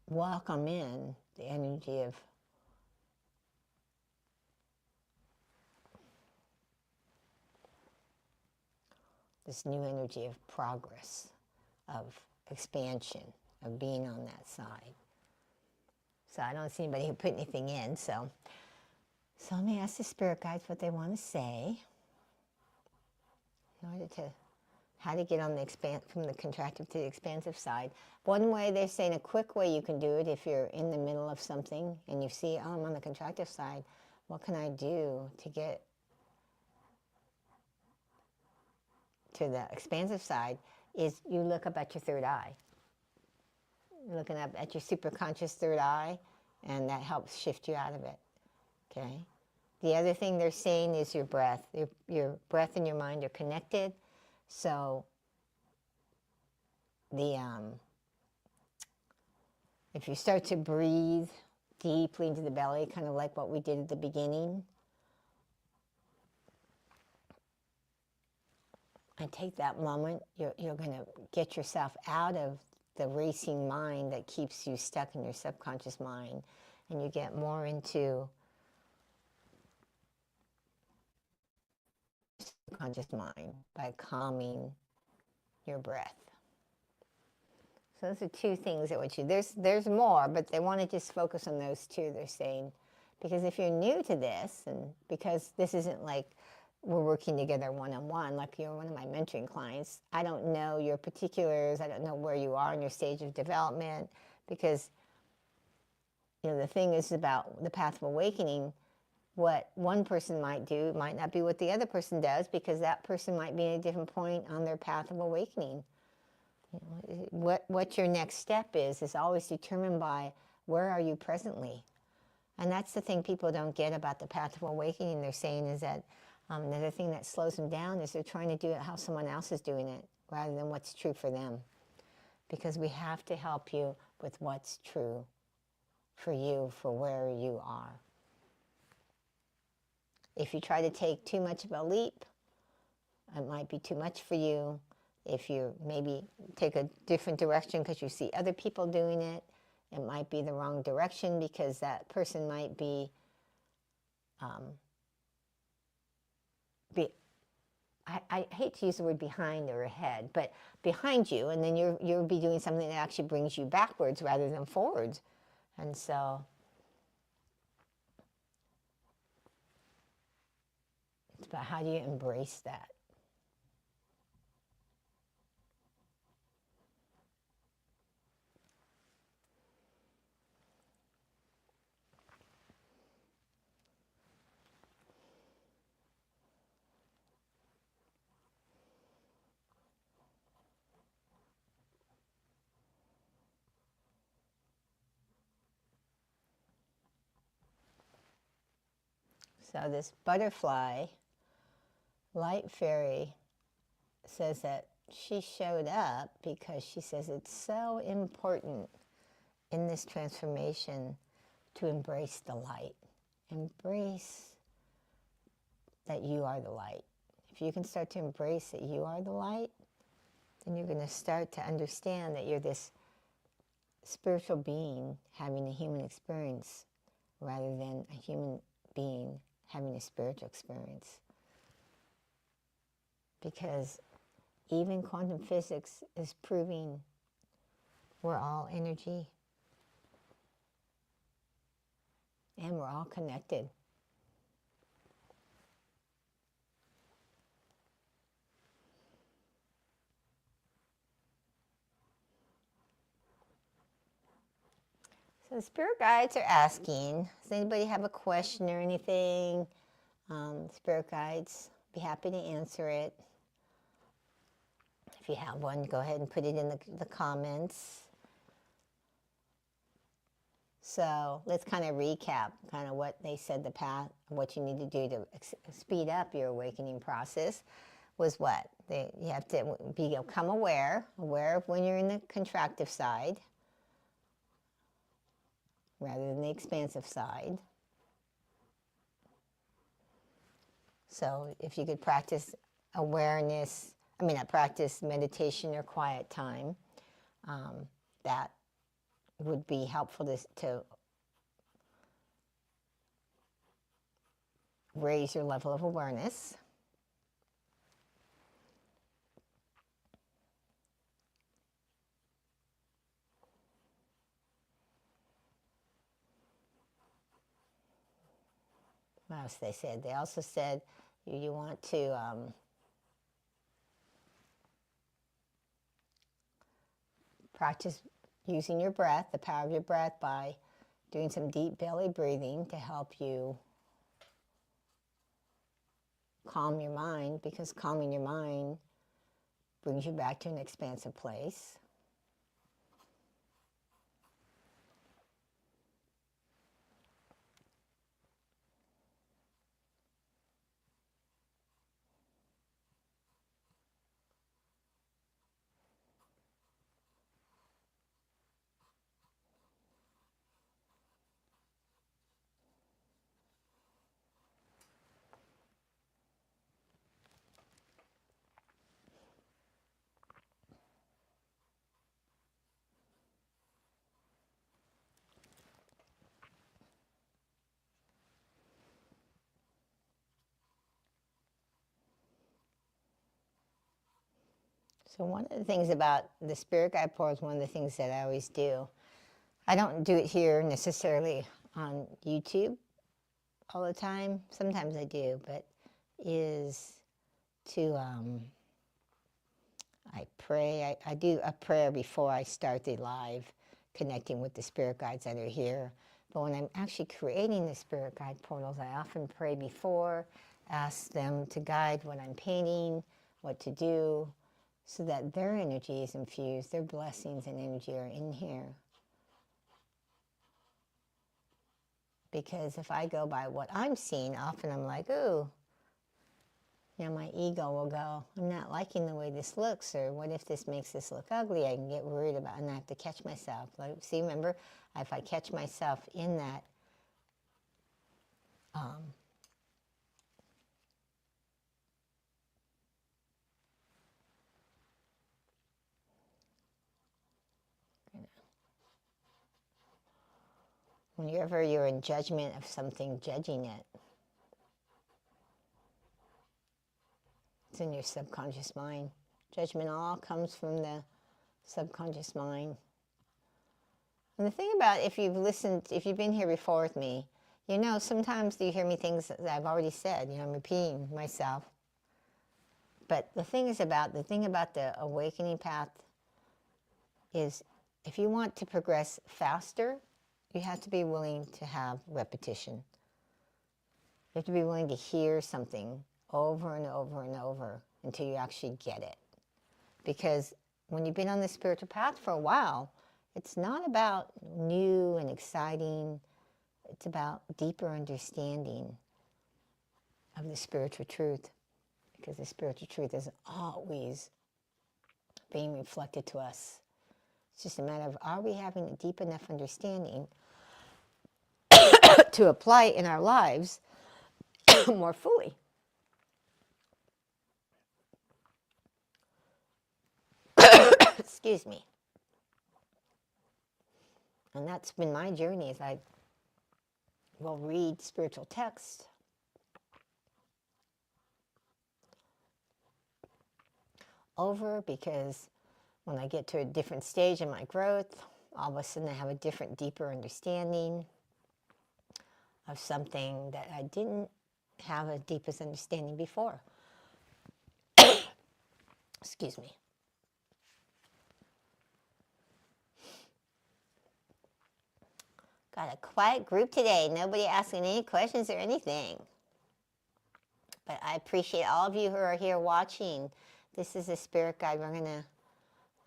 [SPEAKER 1] welcome in the energy of this new energy of progress, of expansion, of being on that side. So I don't see anybody who put anything in, so let me ask the spirit guides what they want to say in order to, how to get on the from the contractive to the expansive side. One way, they're saying a quick way you can do it if you're in the middle of something and you see, oh, I'm on the contractive side, what can I do to get to the expansive side, is you look up at your third eye. You're looking up at your superconscious third eye, and that helps shift you out of it. Okay? The other thing they're saying is your breath. Your breath and your mind are connected. So if you start to breathe deeply into the belly, kind of like what we did at the beginning, and take that moment, you're going to get yourself out of the racing mind that keeps you stuck in your subconscious mind, and you get more into subconscious mind by calming your breath. So those are two things that would you, there's more, but they want to just focus on those two, they're saying. Because if you're new to this, and because this isn't like we're working together one-on-one, like you're one of my mentoring clients, I don't know your particulars, I don't know where you are in your stage of development, because the thing is about the path of awakening, what one person might do might not be what the other person does, because that person might be at a different point on their path of awakening. What your next step is always determined by where are you presently. And that's the thing people don't get about the path of awakening, they're saying, is that another thing that slows them down is they're trying to do it how someone else is doing it rather than what's true for them. Because we have to help you with what's true for you, for where you are. If you try to take too much of a leap, it might be too much for you. If you maybe take a different direction because you see other people doing it, it might be the wrong direction because that person might be I hate to use the word behind or ahead, but behind you, and then you'll be doing something that actually brings you backwards rather than forwards. And so it's about how do you embrace that. So this butterfly, light fairy, says that she showed up because she says it's so important in this transformation to embrace the light. Embrace that you are the light. If you can start to embrace that you are the light, then you're going to start to understand that you're this spiritual being having a human experience rather than a human being having a spiritual experience. Because even quantum physics is proving we're all energy and we're all connected. So the spirit guides are asking, does anybody have a question or anything? Spirit guides, be happy to answer it. If you have one, go ahead and put it in the comments. So let's kind of recap kind of what they said the path, what you need to do to speed up your awakening process was what? You have to become aware of when you're in the contractive side rather than the expansive side. So if you could practice awareness, practice meditation or quiet time, that would be helpful to raise your level of awareness. What else they said? They also said you want to practice using your breath, the power of your breath, by doing some deep belly breathing to help you calm your mind, because calming your mind brings you back to an expansive place. So one of the things about the Spirit Guide Portal is one of the things that I always do. I don't do it here necessarily on YouTube all the time. Sometimes I do, but is to, I pray. I do a prayer before I start the live, connecting with the Spirit Guides that are here. But when I'm actually creating the Spirit Guide Portals, I often pray before, ask them to guide what I'm painting, what to do, so that their energy is infused, their blessings and energy are in here. Because if I go by what I'm seeing, often I'm like, ooh, my ego will go, I'm not liking the way this looks, or what if this makes this look ugly? I can get worried about it, and I have to catch myself. Like, see, remember, if I catch myself in that, whenever you're in judgment of something, judging it, it's in your subconscious mind. Judgment all comes from the subconscious mind. And the thing about, if you've been here before with me, you know, sometimes you hear me things that I've already said, I'm repeating myself. But the thing about the awakening path is, if you want to progress faster, you have to be willing to have repetition. You have to be willing to hear something over and over and over until you actually get it. Because when you've been on the spiritual path for a while, it's not about new and exciting. It's about deeper understanding of the spiritual truth. Because the spiritual truth is always being reflected to us. It's just a matter of, are we having a deep enough understanding to apply it in our lives more fully? Excuse me. And that's been my journey, as I will read spiritual text over, because when I get to a different stage in my growth, all of a sudden I have a different, deeper understanding of something that I didn't have a deepest understanding before. Excuse me. Got a quiet group today. Nobody asking any questions or anything. But I appreciate all of you who are here watching. This is a spirit guide. We're going to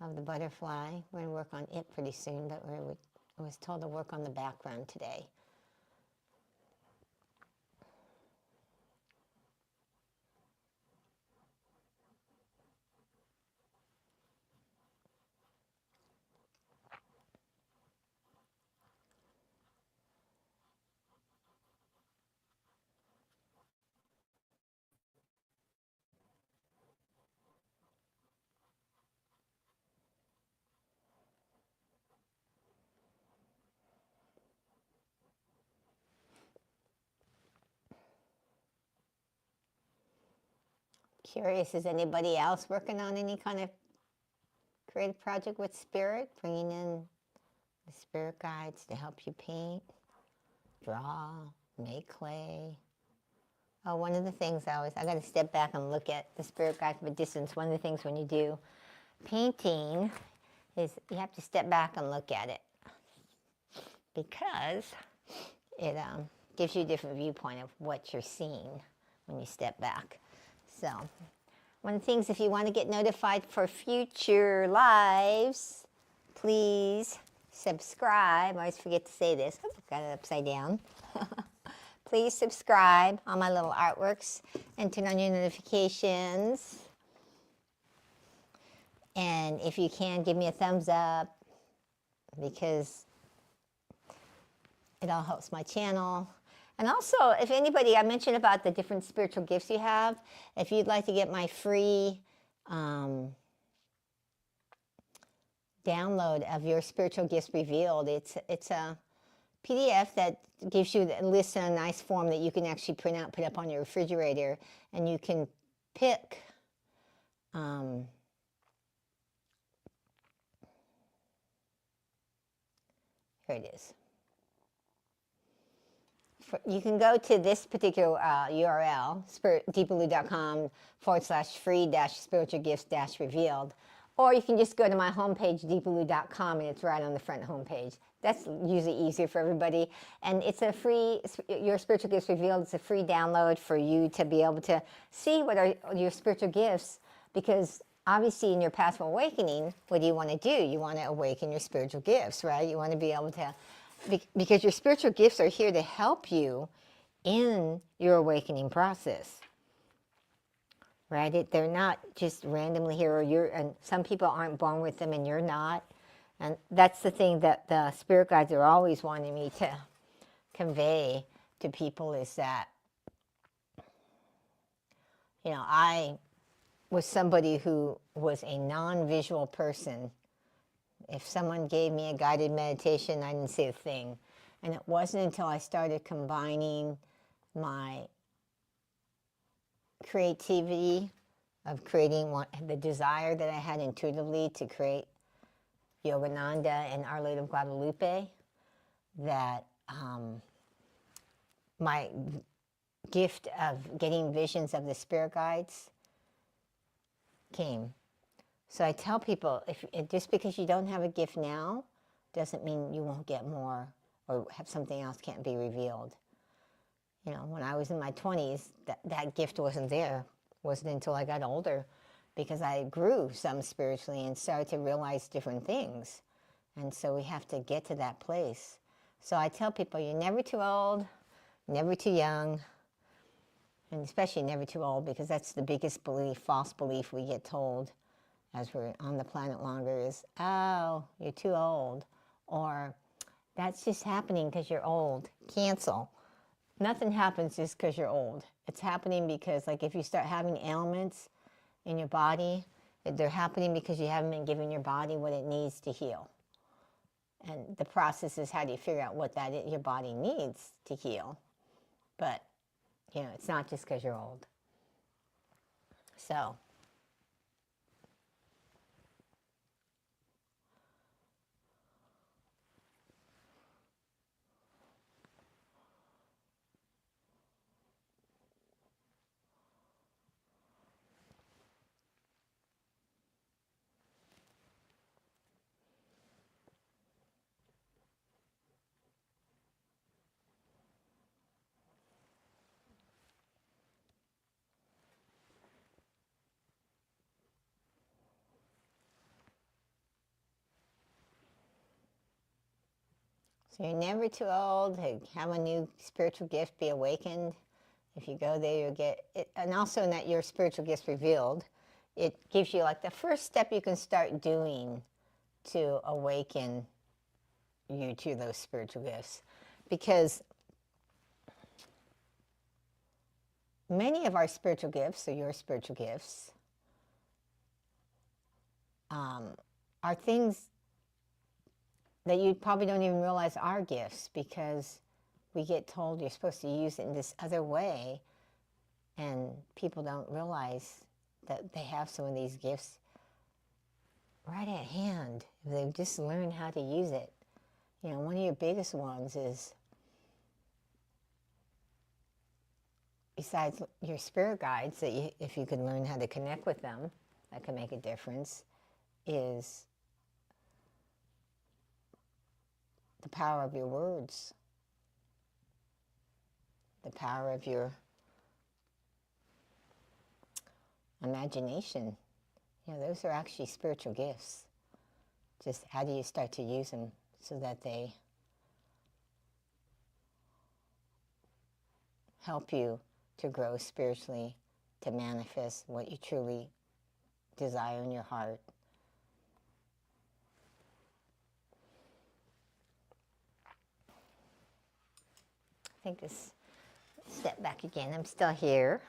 [SPEAKER 1] have the butterfly. We're going to work on it pretty soon, but I was told to work on the background today. Curious, is anybody else working on any kind of creative project with spirit, bringing in the spirit guides to help you paint, draw, make clay? Oh, one of the things I got to step back and look at the spirit guide from a distance. One of the things when you do painting is you have to step back and look at it, because it gives you a different viewpoint of what you're seeing when you step back. So, one of the things, if you want to get notified for future lives, please subscribe. I always forget to say this. Oh, got it upside down. Please subscribe on my little artworks and turn on your notifications. And if you can, give me a thumbs up, because it all helps my channel. And also, if anybody, I mentioned about the different spiritual gifts you have. If you'd like to get my free download of your spiritual gifts revealed, it's a PDF that gives you the list in a nice form that you can actually print out, put up on your refrigerator, and you can pick here it is. You can go to this particular URL, deepaloo.com/free-spiritual gifts-revealed, or you can just go to my homepage, deepaloo.com, and it's right on the front homepage. That's usually easier for everybody. And it's a free, your spiritual gifts revealed, it's a free download for you to be able to see what are your spiritual gifts, because obviously in your path of awakening, what do you want to do? You want to awaken your spiritual gifts, right? You want to be able to, because your spiritual gifts are here to help you in your awakening process. right? They're not just randomly here, and some people aren't born with them and you're not. And that's the thing that the spirit guides are always wanting me to convey to people, is that, I was somebody who was a non-visual person. If someone gave me a guided meditation, I didn't see a thing. And it wasn't until I started combining my creativity of creating the desire that I had intuitively to create Yogananda and Our Lady of Guadalupe, that my gift of getting visions of the spirit guides came. So I tell people, just because you don't have a gift now doesn't mean you won't get more, or have something else can't be revealed. When I was in my 20s, that gift wasn't there. It wasn't until I got older, because I grew some spiritually and started to realize different things. And so we have to get to that place. So I tell people, you're never too old, never too young, and especially never too old, because that's the biggest belief, false belief we get told as we're on the planet longer is, oh, you're too old, or that's just happening because you're old. Cancel. Nothing happens just because you're old. It's happening because, like, if you start having ailments in your body, they're happening because you haven't been giving your body what it needs to heal. And the process is, how do you figure out what your body needs to heal? But, it's not just because you're old. So So you're never too old to have a new spiritual gift be awakened. If you go there, you'll get it. And also, in that your spiritual gifts revealed, it gives you like the first step you can start doing to awaken you to those spiritual gifts. Because many of our spiritual gifts, or your spiritual gifts, are things that you probably don't even realize are gifts, because we get told you're supposed to use it in this other way, and people don't realize that they have some of these gifts right at hand if they just learn how to use it. One of your biggest ones is, besides your spirit guides, that if you can learn how to connect with them, that can make a difference, is the power of your words, the power of your imagination. Those are actually spiritual gifts. Just how do you start to use them so that they help you to grow spiritually, to manifest what you truly desire in your heart. I think this, step back again, I'm still here.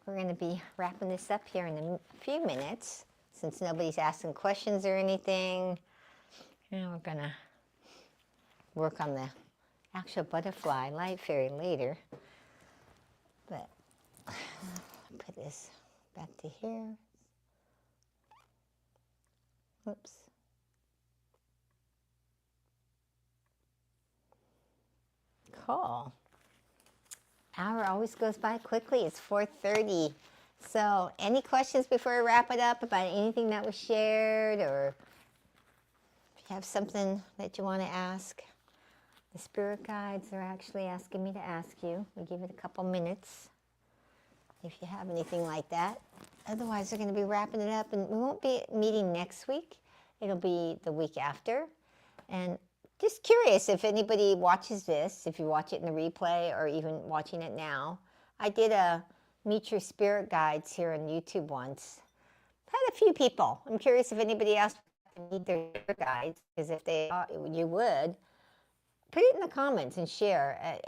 [SPEAKER 1] We're going to be wrapping this up here in a few minutes, since nobody's asking questions or anything. We're going to work on the actual butterfly light fairy later. But put this back to here. Oops. Cool. Hour always goes by quickly. It's 4:30. So any questions before we wrap it up about anything that was shared, or if you have something that you want to ask? The spirit guides are actually asking me to ask you. We give it a couple minutes if you have anything like that. Otherwise, we're going to be wrapping it up, and we won't be meeting next week. It'll be the week after. And just curious if anybody watches this, if you watch it in the replay or even watching it now. I did a meet your spirit guides here on YouTube once. I've had a few people. I'm curious if anybody else would meet their spirit guides, because if they you would, put it in the comments and share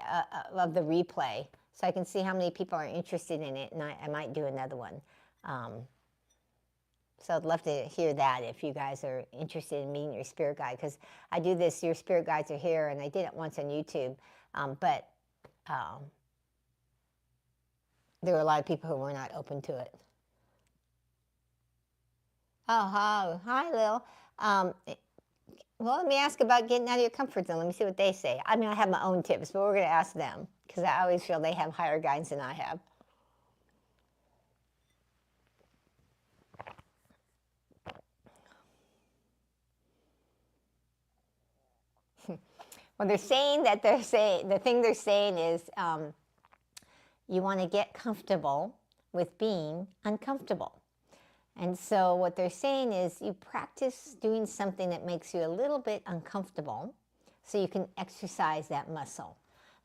[SPEAKER 1] of the replay so I can see how many people are interested in it, and I might do another one. So I'd love to hear that if you guys are interested in meeting your spirit guide, because I do this, your spirit guides are here, and I did it once on YouTube, but there were a lot of people who were not open to it. Oh, hi, Lil. Well, let me ask about getting out of your comfort zone. Let me see what they say. I mean, I have my own tips, but we're going to ask them, because I always feel they have higher guidance than I have. Well, they're saying that the thing they're saying is you want to get comfortable with being uncomfortable. And so what they're saying is you practice doing something that makes you a little bit uncomfortable so you can exercise that muscle.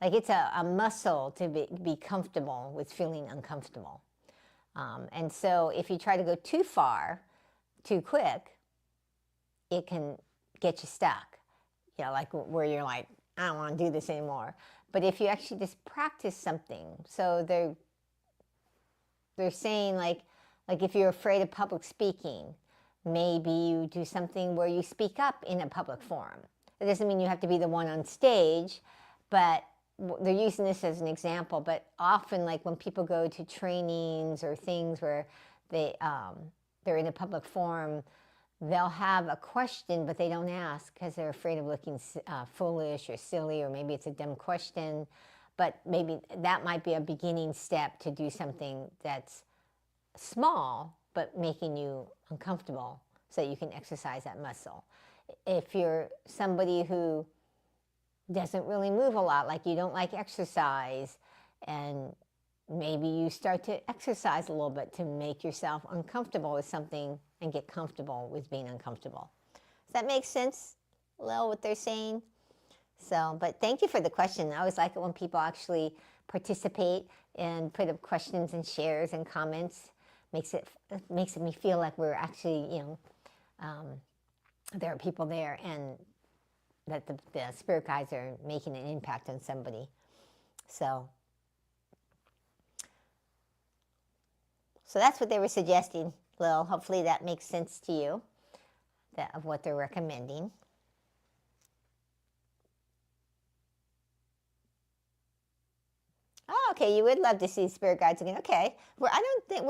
[SPEAKER 1] Like it's a muscle to be comfortable with feeling uncomfortable. And so if you try to go too far, too quick, it can get you stuck. You know, like where you're like, I don't want to do this anymore. But if you actually just practice something, so they're saying like if you're afraid of public speaking, maybe you do something where you speak up in a public forum. It doesn't mean you have to be the one on stage, but they're using this as an example. But often, like when people go to trainings or things where they're in a public forum, they'll have a question, but they don't ask because they're afraid of looking foolish or silly, or maybe it's a dumb question. But maybe that might be a beginning step to do something that's small, but making you uncomfortable so that you can exercise that muscle. If you're somebody who doesn't really move a lot, like you don't like exercise, and maybe you start to exercise a little bit to make yourself uncomfortable with something and get comfortable with being uncomfortable. Does that make sense, Lil, what they're saying? So, but thank you for the question. I always like it when people actually participate and put up questions and shares and comments. Makes me feel like we're actually, there are people there, and that the spirit guides are making an impact on somebody. So that's what they were suggesting, Lil. Hopefully that makes sense to you, of what they're recommending. Oh, okay, you would love to see spirit guides again. Okay. Were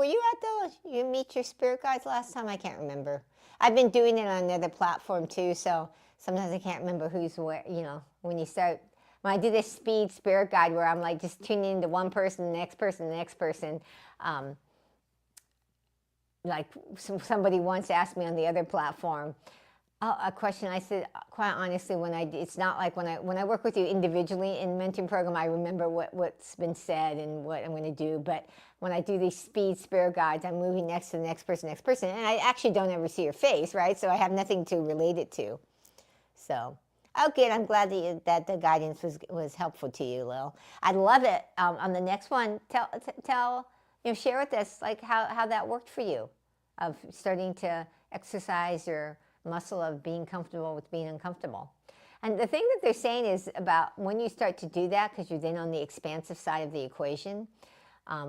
[SPEAKER 1] you at you meet your spirit guides last time? I can't remember. I've been doing it on another platform too, so sometimes I can't remember who's where, when I do this speed spirit guide where I'm like just tuning into one person, the next person, the next person. Like somebody once asked me on the other platform a question. I said, quite honestly, it's not like when I work with you individually in mentoring program, I remember what's been said and what I'm going to do. But when I do these speed spirit guides, I'm moving next to the next person, and I actually don't ever see your face, right? So I have nothing to relate it to. So, okay, I'm glad that the guidance was helpful to you, Lil. I'd love it. On the next one, share with us like how that worked for you, of starting to exercise your muscle of being comfortable with being uncomfortable. And the thing that they're saying is about when you start to do that, because you're then on the expansive side of the equation,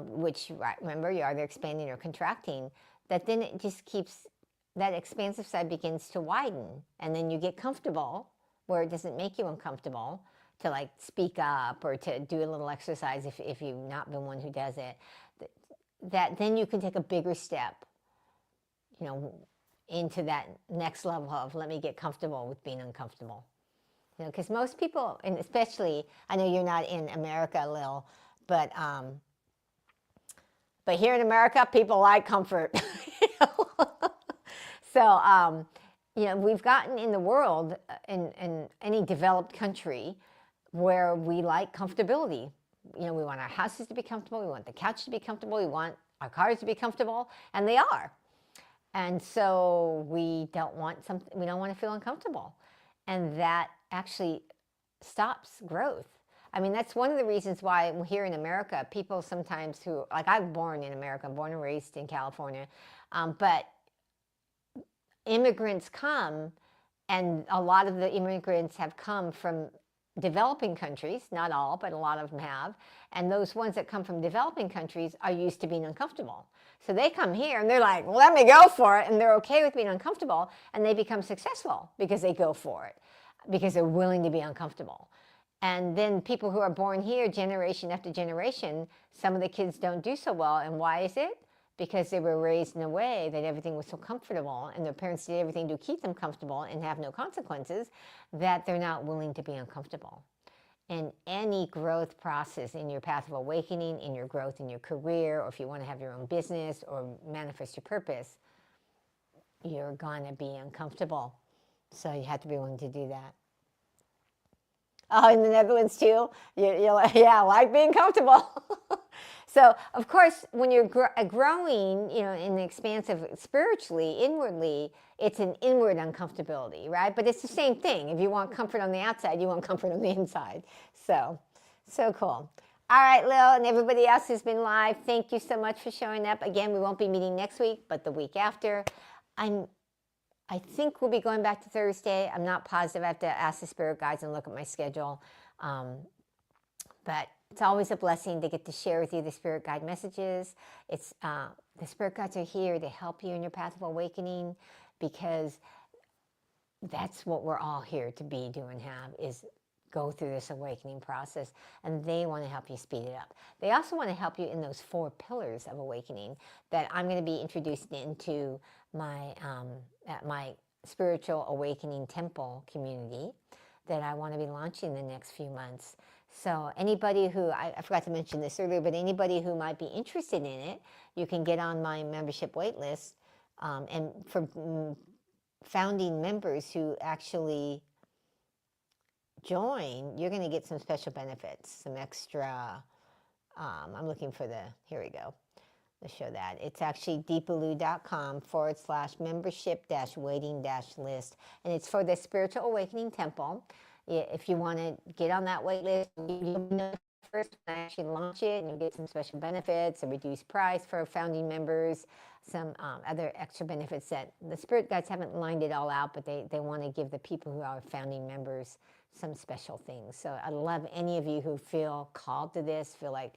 [SPEAKER 1] which, remember, you're either expanding or contracting, that then it just keeps, that expansive side begins to widen, and then you get comfortable where it doesn't make you uncomfortable to like speak up or to do a little exercise if you've not been one who does it, that then you can take a bigger step, into that next level of let me get comfortable with being uncomfortable. Because most people, and especially, I know you're not in America, Lil, but here in America, people like comfort. So, we've gotten in the world, in any developed country, where we like comfortability. We want our houses to be comfortable. We want the couch to be comfortable. We want our cars to be comfortable, and they are. And so we don't want to feel uncomfortable. And that actually stops growth. I mean, that's one of the reasons why here in America, people sometimes who, like I'm born in America, I'm born and raised in California, but immigrants come, and a lot of the immigrants have come from developing countries, not all, but a lot of them have. And those ones that come from developing countries are used to being uncomfortable. So they come here and they're like, let me go for it. And they're okay with being uncomfortable. And they become successful because they go for it, because they're willing to be uncomfortable. And then people who are born here, generation after generation, some of the kids don't do so well. And why is it? Because they were raised in a way that everything was so comfortable and their parents did everything to keep them comfortable and have no consequences, that they're not willing to be uncomfortable. And any growth process in your path of awakening, in your growth in your career, or if you want to have your own business or manifest your purpose, you're going to be uncomfortable. So you have to be willing to do that. Oh, in the Netherlands too? Yeah, like being comfortable. So, of course, when you're growing, in the expanse of spiritually, inwardly, it's an inward uncomfortability, right? But it's the same thing. If you want comfort on the outside, you want comfort on the inside. So cool. All right, Lil, and everybody else who's been live, thank you so much for showing up. Again, we won't be meeting next week, but the week after. I think we'll be going back to Thursday. I'm not positive. I have to ask the spirit guides and look at my schedule. But it's always a blessing to get to share with you the spirit guide messages. It's the spirit guides are here to help you in your path of awakening, because that's what we're all here to be, do, and have, is go through this awakening process. And they want to help you speed it up. They also want to help you in those 4 pillars of awakening that I'm going to be introducing into my at my spiritual awakening temple community that I want to be launching in the next few months. So anybody who, I forgot to mention this earlier, but anybody who might be interested in it, you can get on my membership wait list. And for founding members who actually join, you're going to get some special benefits, some extra, I'm looking for here we go. Let's show that. It's actually deepaloo.com/membership-waiting-list. And it's for the Spiritual Awakening Temple. If you want to get on that wait list, you'll know first when I actually launch it, and you'll get some special benefits, a reduced price for founding members, some other extra benefits that the Spirit Guides haven't lined it all out, but they want to give the people who are founding members some special things. So I love any of you who feel called to this, feel like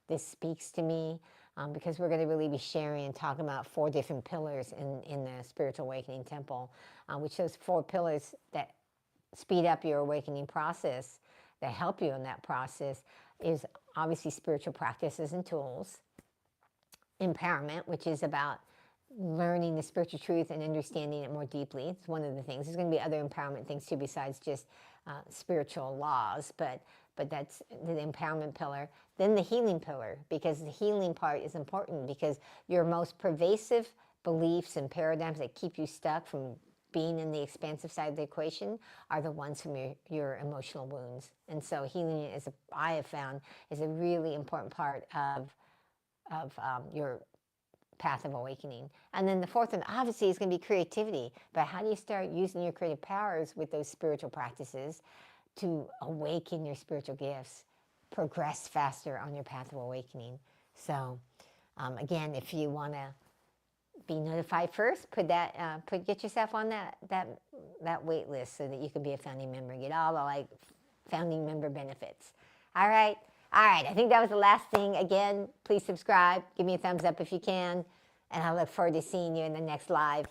[SPEAKER 1] this speaks to me. Because we're going to really be sharing and talking about 4 different pillars in the Spiritual Awakening Temple, which those 4 pillars that speed up your awakening process, that help you in that process, is obviously spiritual practices and tools, empowerment, which is about learning the spiritual truth and understanding it more deeply. It's one of the things. There's going to be other empowerment things too besides just spiritual laws, but that's the empowerment pillar. Then the healing pillar, because the healing part is important, because your most pervasive beliefs and paradigms that keep you stuck from being in the expansive side of the equation are the ones from your emotional wounds. And so healing, I have found, is a really important part of your path of awakening. And then the 4th one, obviously, is going to be creativity. But how do you start using your creative powers with those spiritual practices to awaken your spiritual gifts, progress faster on your path of awakening? So, again, if you want to be notified first, get yourself on that wait list so that you can be a founding member and get all the founding member benefits. All right. I think that was the last thing. Again, please subscribe. Give me a thumbs up if you can. And I look forward to seeing you in the next live.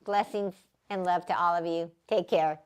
[SPEAKER 1] Blessings and love to all of you. Take care.